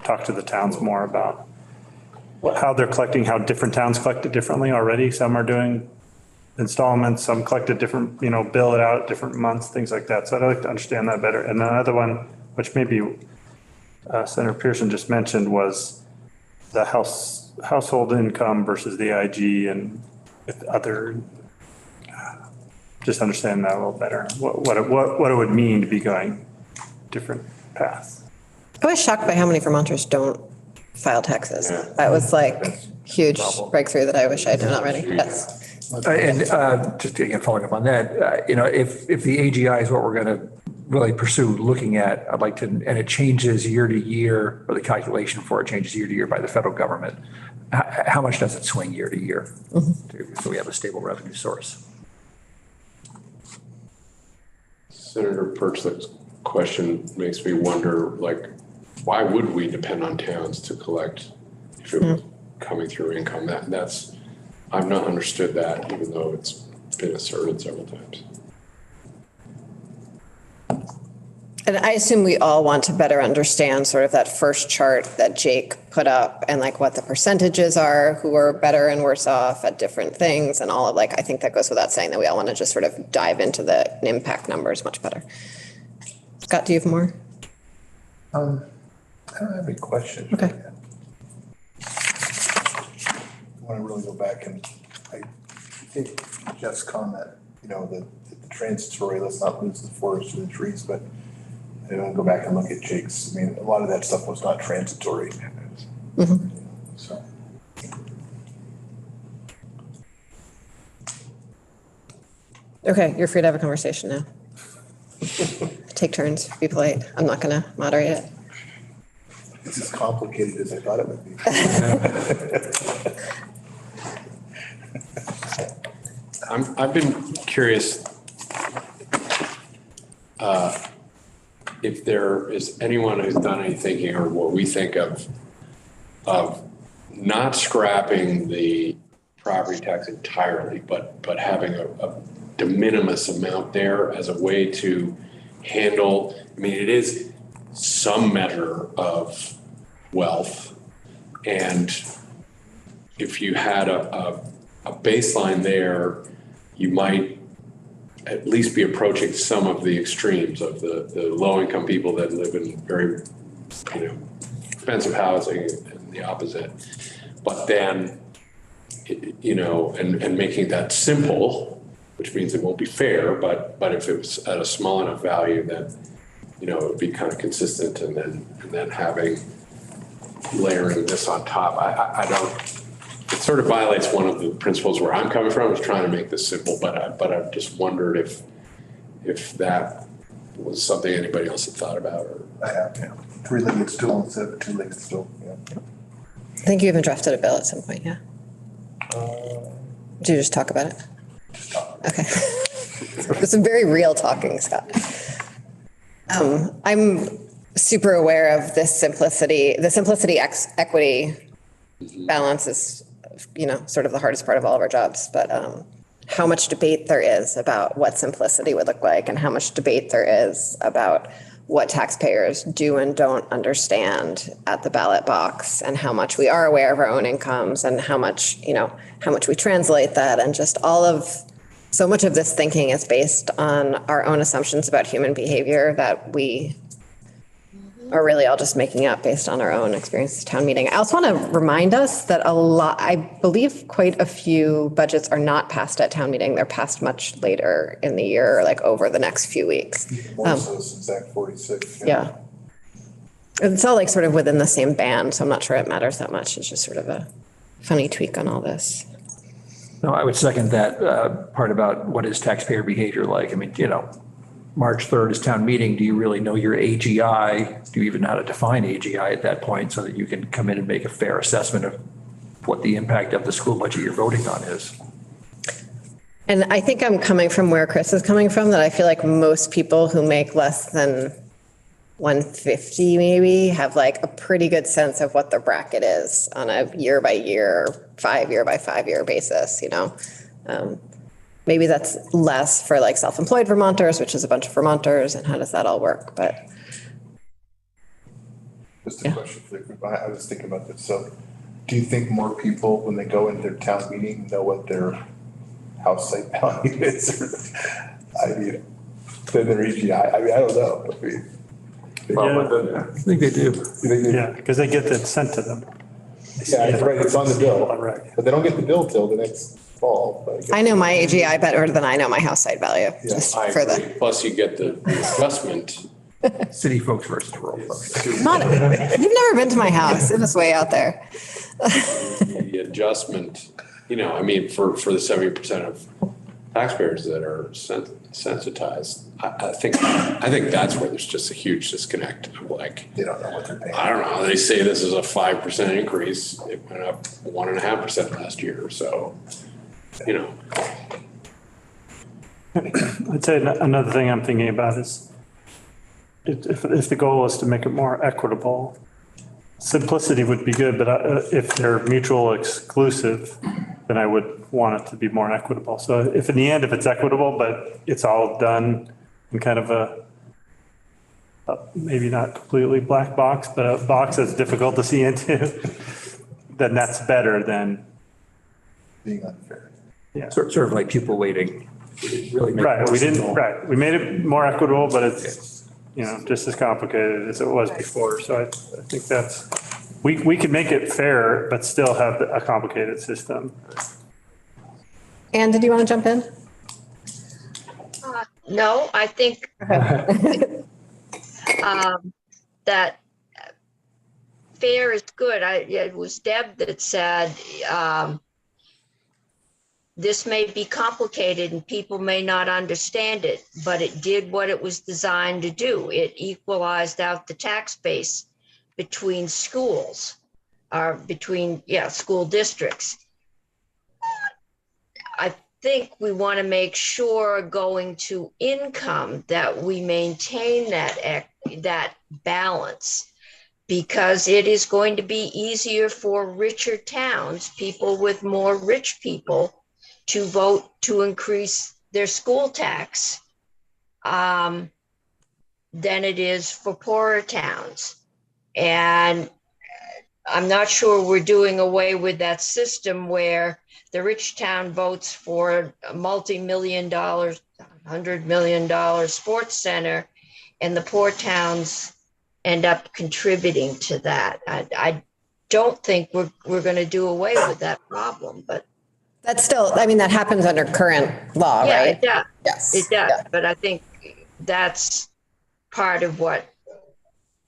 talk to the towns more about how they're collecting, how different towns collect it differently already. Some are doing installments, some collect it different, bill it out at different months, things like that. So I'd like to understand that better. And another one, which maybe Senator Pearson just mentioned, was the household income versus the IG and with other, just understand that a little better. What it would mean to be going different paths. I was shocked by how many Vermonters don't file taxes. Yeah. That was like huge breakthrough that I wish I had done already. Yes. And just again, following up on that, if the AGI is what we're going to really pursue looking at, I'd like to, and it changes year to year, or the calculation for it changes year to year by the federal government. How much does it swing year to year? So we have a stable revenue source. Senator Perchlik's question makes me wonder, like, why would we depend on towns to collect if it was coming through income? That's, I've not understood that, even though it's been asserted several times. And I assume we all want to better understand sort of that first chart that Jake put up and like what the percentages are, who are better and worse off at different things and all of like, I think that goes without saying that we all want to just sort of dive into the impact numbers much better. Scott, do you have more? I don't have any questions. Okay. I want to really go back and I think Jeff's comment, you know, the transitory, let's not lose the forest or the trees, but I want to go back and look at Jake's. I mean, a lot of that stuff was not transitory. So. Okay, you're free to have a conversation now. Take turns, be polite. I'm not going to moderate it. It's as complicated as I thought it would be. I've been curious if there is anyone who's done any thinking or what we think of not scrapping the property tax entirely, but having a de minimis amount there as a way to handle, I mean, it is some measure of wealth. And if you had a baseline there, you might at least be approaching some of the extremes of the low-income people that live in very, expensive housing and the opposite. But then, and making that simple, which means it won't be fair, but if it was at a small enough value, then, it would be kind of consistent, and then layering this on top. I don't, it sort of violates one of the principles where I'm coming from, is trying to make this simple, but I've just wondered if that was something anybody else had thought about. Or I have, yeah. Three-legged stool instead of a two-legged stool, yeah. I think you even drafted a bill at some point, yeah? Did you just talk about it? Just talk. Okay. There's some very real talking, Scott. I'm super aware of this simplicity. The simplicity equity balance is, sort of the hardest part of all of our jobs, but how much debate there is about what simplicity would look like and how much debate there is about what taxpayers do and don't understand at the ballot box, and how much we are aware of our own incomes and how much we translate that, and just so much of this thinking is based on our own assumptions about human behavior that we are really all just making up based on our own experience at town meeting. I also want to remind us that I believe quite a few budgets are not passed at town meeting. They're passed much later in the year, like over the next few weeks. More so since Act 46. Yeah. It's all like sort of within the same band, so I'm not sure it matters that much. It's just sort of a funny tweak on all this. No, I would second that part about what is taxpayer behavior like. I mean, March 3rd is town meeting. Do you really know your AGI? Do you even know how to define AGI at that point so that you can come in and make a fair assessment of what the impact of the school budget you're voting on is? And I think I'm coming from where Chris is coming from, that I feel like most people who make less than 150 maybe have like a pretty good sense of what the bracket is on a year by year, 5 year by 5 year basis, Maybe that's less for like self-employed Vermonters, which is a bunch of Vermonters, and how does that all work? But just a question for the group. I was thinking about this. So do you think more people, when they go into their town meeting, know what their house site value is? Than their AGI? I mean, I don't know. I think they do. Yeah, because they get that sent to them. Yeah, right. It's on the bill, Right. but they don't get the bill till the next fall. I know my AGI better than I know my house site value. Yeah, just I for agree. the Plus you get the adjustment. City folks versus rural folks. you've never been to my house. It was way out there. The adjustment, for the 70% of taxpayers that are sensitized. I think that's where there's just a huge disconnect of like, They don't know what they're paying. I don't know, they say this is a 5% increase. It went up 1.5% last year. So, you know. I'd say another thing I'm thinking about is if the goal is to make it more equitable, simplicity would be good, but if they're mutual exclusive, then I would want it to be more equitable. So if in the end, if it's equitable, but it's all done in kind of a maybe not completely black box, but a box that's difficult to see into, then that's better than Being unfair. Yeah. Sort of like pupil weighting. Really make Right, it we didn't, simple. right, we made it more equitable, but it's, you know, just as complicated as it was before. So I think that's, we can make it fair, but still have a complicated system. Anne, did you want to jump in? No, I think that fair is good. It was Deb that said, this may be complicated and people may not understand it, but it did what it was designed to do. It equalized out the tax base between schools, or between, school districts. I think we want to make sure going to income that we maintain that balance, because it is going to be easier for richer towns, people with more rich people, to vote to increase their school tax than it is for poorer towns. And I'm not sure we're doing away with that system where the rich town votes for a multi-million dollars, $100 million sports center, and the poor towns end up contributing to that. I don't think we're going to do away with that problem, but That's still, I mean, that happens under current law, yeah, right? it does. Yes. It does. Yeah. But I think that's part of what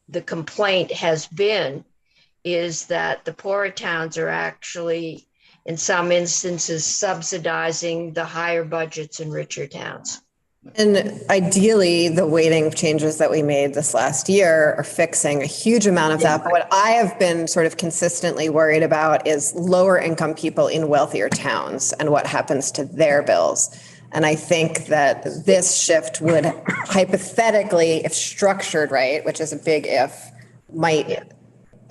the complaint has been, is that the poorer towns are actually, in some instances, subsidizing the higher budgets in richer towns. And ideally, the weighting changes that we made this last year are fixing a huge amount of that. But what I have been sort of consistently worried about is lower income people in wealthier towns and what happens to their bills. And I think that this shift would hypothetically, if structured right, which is a big if, might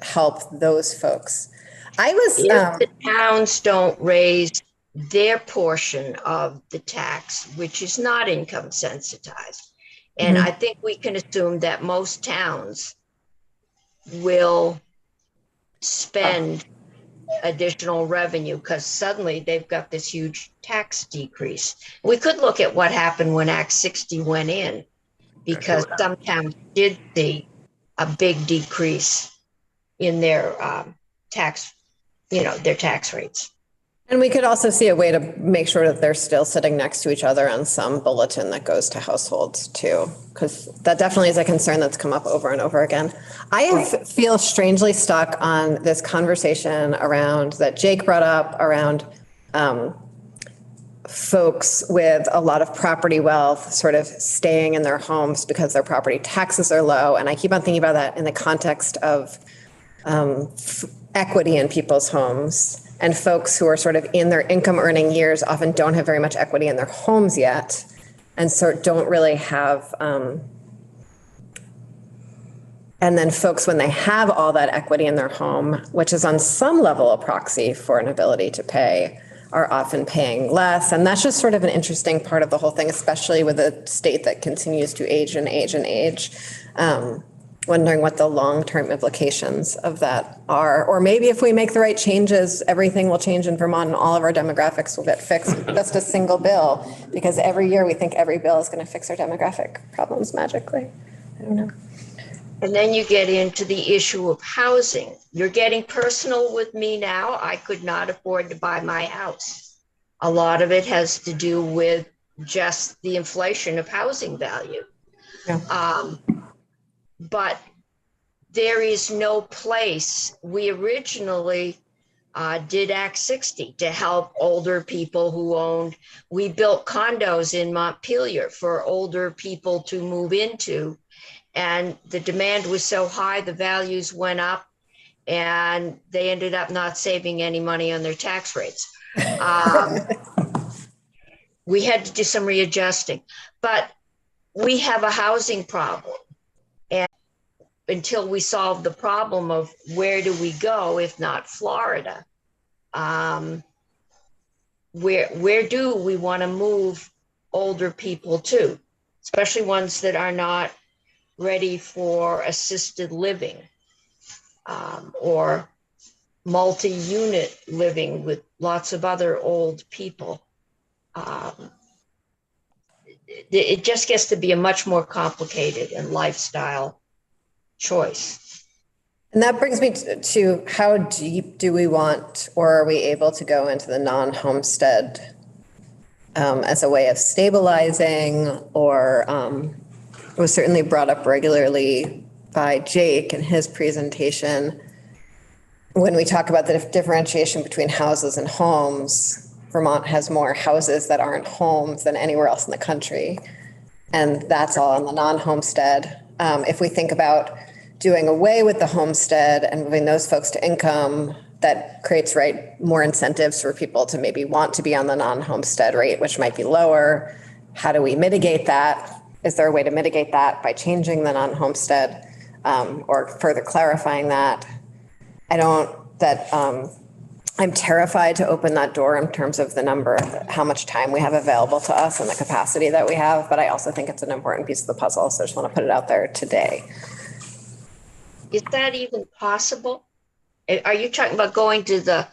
help those folks. If the towns don't raise their portion of the tax, which is not income sensitized. And I think we can assume that most towns will spend additional revenue because suddenly they've got this huge tax decrease. We could look at what happened when Act 60 went in, because some towns did see a big decrease in their tax, their tax rates. And we could also see a way to make sure that they're still sitting next to each other on some bulletin that goes to households too, because that definitely is a concern that's come up over and over again. I feel strangely stuck on this conversation around that Jake brought up around folks with a lot of property wealth sort of staying in their homes because their property taxes are low. And I keep on thinking about that in the context of equity in people's homes. And folks who are sort of in their income earning years often don't have very much equity in their homes yet. And so don't really have, and then folks, when they have all that equity in their home, which is on some level a proxy for an ability to pay, are often paying less. And that's just sort of an interesting part of the whole thing, especially with a state that continues to age and age and age. Wondering what the long-term implications of that are. Or maybe if we make the right changes, everything will change in Vermont and all of our demographics will get fixed with just a single bill, because every year we think every bill is going to fix our demographic problems magically. I don't know. And then you get into the issue of housing. You're getting personal with me now. I could not afford to buy my house. A lot of it has to do with just the inflation of housing value. Yeah. But there is no place. We originally did Act 60 to help older people who owned. We built condos in Montpelier for older people to move into. And the demand was so high, the values went up, and they ended up not saving any money on their tax rates. We had to do some readjusting, but we have a housing problem. And until we solve the problem of where do we go, if not Florida, where do we want to move older people to, especially ones that are not ready for assisted living, or multi-unit living with lots of other old people. It just gets to be a much more complicated and lifestyle choice. And that brings me to how deep do we want, or are we able to go into the non-homestead as a way of stabilizing, or it was certainly brought up regularly by Jake in his presentation. When we talk about the differentiation between houses and homes, Vermont has more houses that aren't homes than anywhere else in the country. And that's all on the non-homestead. If we think about doing away with the homestead and moving those folks to income, that creates more incentives for people to maybe want to be on the non-homestead rate, which might be lower. How do we mitigate that? Is there a way to mitigate that by changing the non-homestead, or further clarifying that? I'm terrified to open that door in terms of the number, how much time we have available to us and the capacity that we have, but I also think it's an important piece of the puzzle, so I just want to put it out there today. Is that even possible? Are you talking about going to the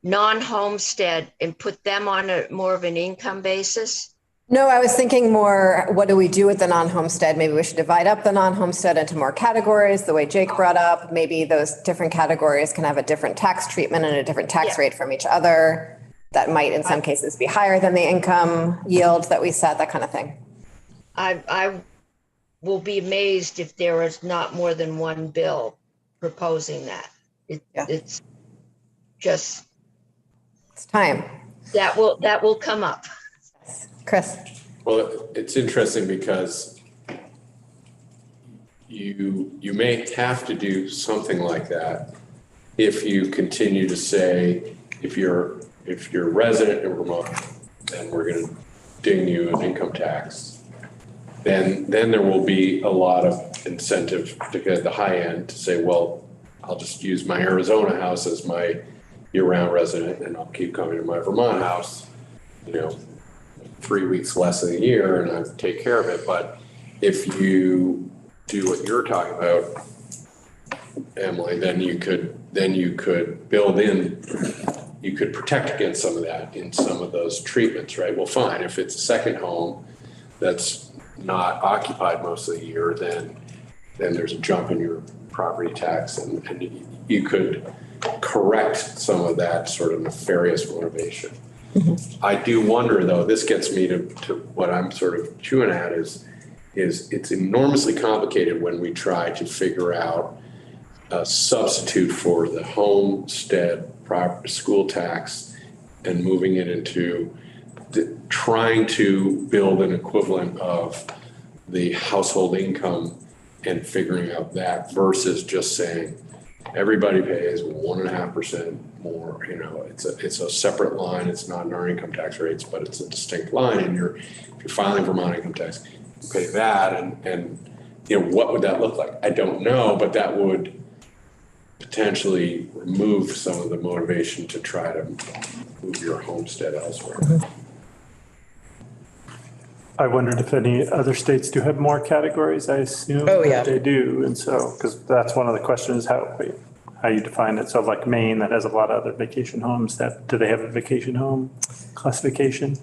non-homestead and put them on more of an income basis? No, I was thinking more, what do we do with the non-homestead? Maybe we should divide up the non-homestead into more categories, the way Jake brought up. Maybe those different categories can have a different tax treatment and a different tax rate from each other. That might, in some cases, be higher than the income yield that we set, that kind of thing. I will be amazed if there is not more than one bill proposing that. It's just. It's time. That will come up. Chris. Well, it's interesting because you may have to do something like that if you continue to say, if you're a resident in Vermont, then we're going to ding you an income tax. Then there will be a lot of incentive to get at the high end to say, well, I'll just use my Arizona house as my year-round resident, and I'll keep coming to my Vermont house, 3 weeks less than a year, and I take care of it. But if you do what you're talking about, Emily, then you could build in, you could protect against some of that in some of those treatments, right? Well, fine, if it's a second home that's not occupied most of the year, then there's a jump in your property tax, and you could correct some of that sort of nefarious motivation. Mm-hmm. I do wonder, though, this gets me to what I'm sort of chewing at is it's enormously complicated when we try to figure out a substitute for the homestead school tax and moving it into trying to build an equivalent of the household income and figuring out that versus just saying everybody pays 1.5% more. It's a separate line. It's not in our income tax rates, but it's a distinct line. And if you're filing Vermont income tax, you pay that. And what would that look like? I don't know, but that would potentially remove some of the motivation to try to move your homestead elsewhere. Mm-hmm. I wondered if any other states do have more categories. I assume that they do. And so, because that's one of the questions, how you define it. So like Maine, that has a lot of other vacation homes, do they have a vacation home classification?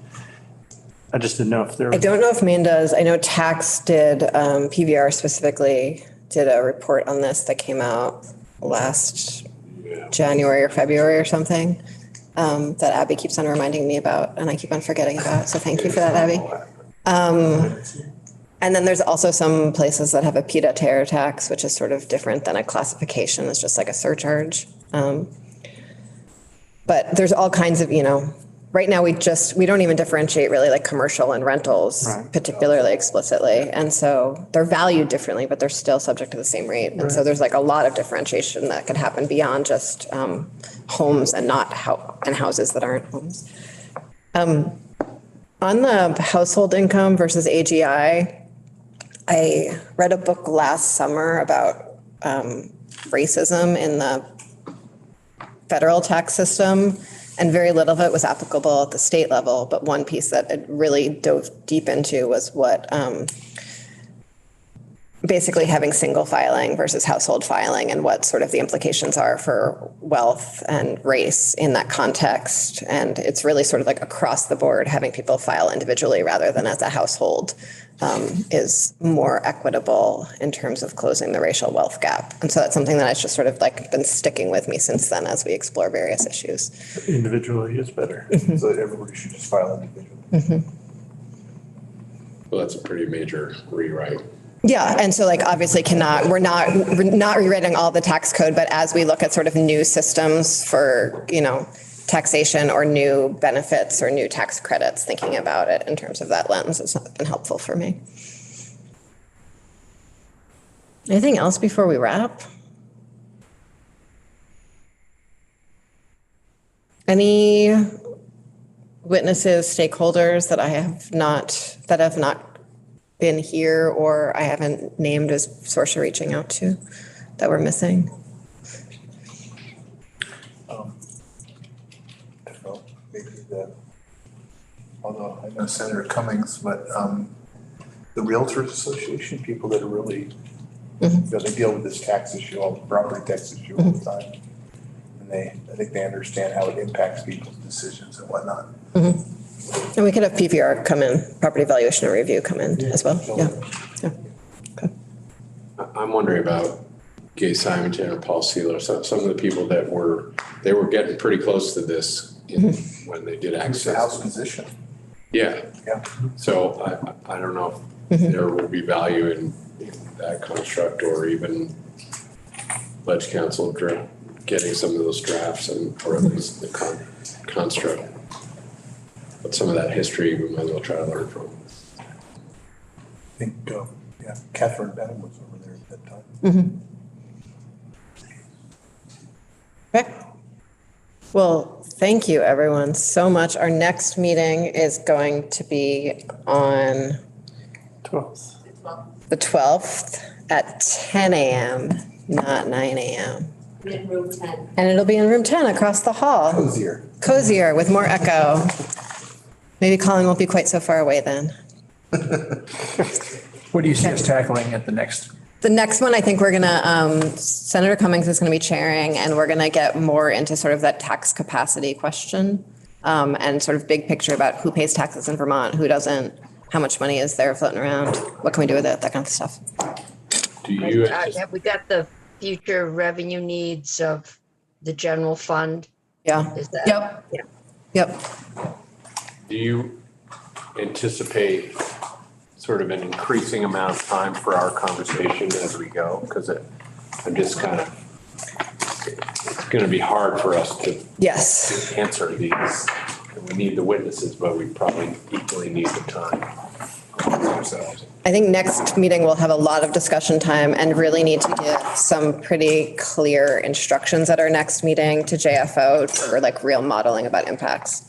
I just didn't know if there. I don't know if Maine does. I know Tax did, PVR specifically did a report on this that came out last January or February or something, that Abby keeps on reminding me about, and I keep on forgetting about. So thank you for that, Abby. And then there's also some places that have a pied-à-terre tax, which is sort of different than a classification. It's just like a surcharge. But there's all kinds of, right now we don't even differentiate really like commercial and rentals particularly explicitly. And so they're valued differently, but they're still subject to the same rate. And so there's like a lot of differentiation that can happen beyond just homes and and houses that aren't homes. On the household income versus AGI, I read a book last summer about racism in the federal tax system, and very little of it was applicable at the state level. But one piece that it really dove deep into was what basically having single filing versus household filing and what sort of the implications are for wealth and race in that context. And it's really sort of like across the board, having people file individually rather than as a household is more equitable in terms of closing the racial wealth gap. And so that's something that has just sort of like been sticking with me since then as we explore various issues. Individually is better. So everybody should just file individually. Well, that's a pretty major rewrite. Yeah, and so like obviously we're not rewriting all the tax code, but as we look at sort of new systems for, taxation or new benefits or new tax credits, thinking about it in terms of that lens has been helpful for me. Anything else before we wrap? Any witnesses, stakeholders that have not been here or I haven't named as source you're reaching out to that we're missing? I don't know, maybe although I know Senator Cummings, but the Realtors Association, people that are really, they deal with this tax issue, all the property tax issue all the time. And I think they understand how it impacts people's decisions and whatnot. And we could have PVR come in, Property Valuation and Review come in as well. Yeah. Okay. I'm wondering about Gay Simonton or Paul Sealer, some of the people that were getting pretty close to this when they did access. The House position. Yeah. Yeah. So I don't know if there will be value in that construct or even Ledge Council getting some of those drafts or at least the construct. But some of that history we might as well try to learn from. I think, Catherine Benham was over there at that time. Okay. Well, thank you everyone so much. Our next meeting is going to be on 12th. the 12th at 10 a.m., not 9 a.m. In room 10. And it'll be in room 10 across the hall. Cozier with more echo. Maybe Colin won't be quite so far away then. What do you see us tackling at the next? The next one, I think we're gonna, Senator Cummings is gonna be chairing, and we're gonna get more into sort of that tax capacity question, and sort of big picture about who pays taxes in Vermont, who doesn't, how much money is there floating around, what can we do with it, that kind of stuff. Do you? Have we got the future revenue needs of the general fund? Yeah. Is that? Yep. Yeah. Yep. Do you anticipate sort of an increasing amount of time for our conversation as we go? Because I'm just kind of, it's going to be hard for us to answer these. And we need the witnesses, but we probably equally need the time ourselves. I think next meeting we'll have a lot of discussion time and really need to give some pretty clear instructions at our next meeting to JFO for like real modeling about impacts.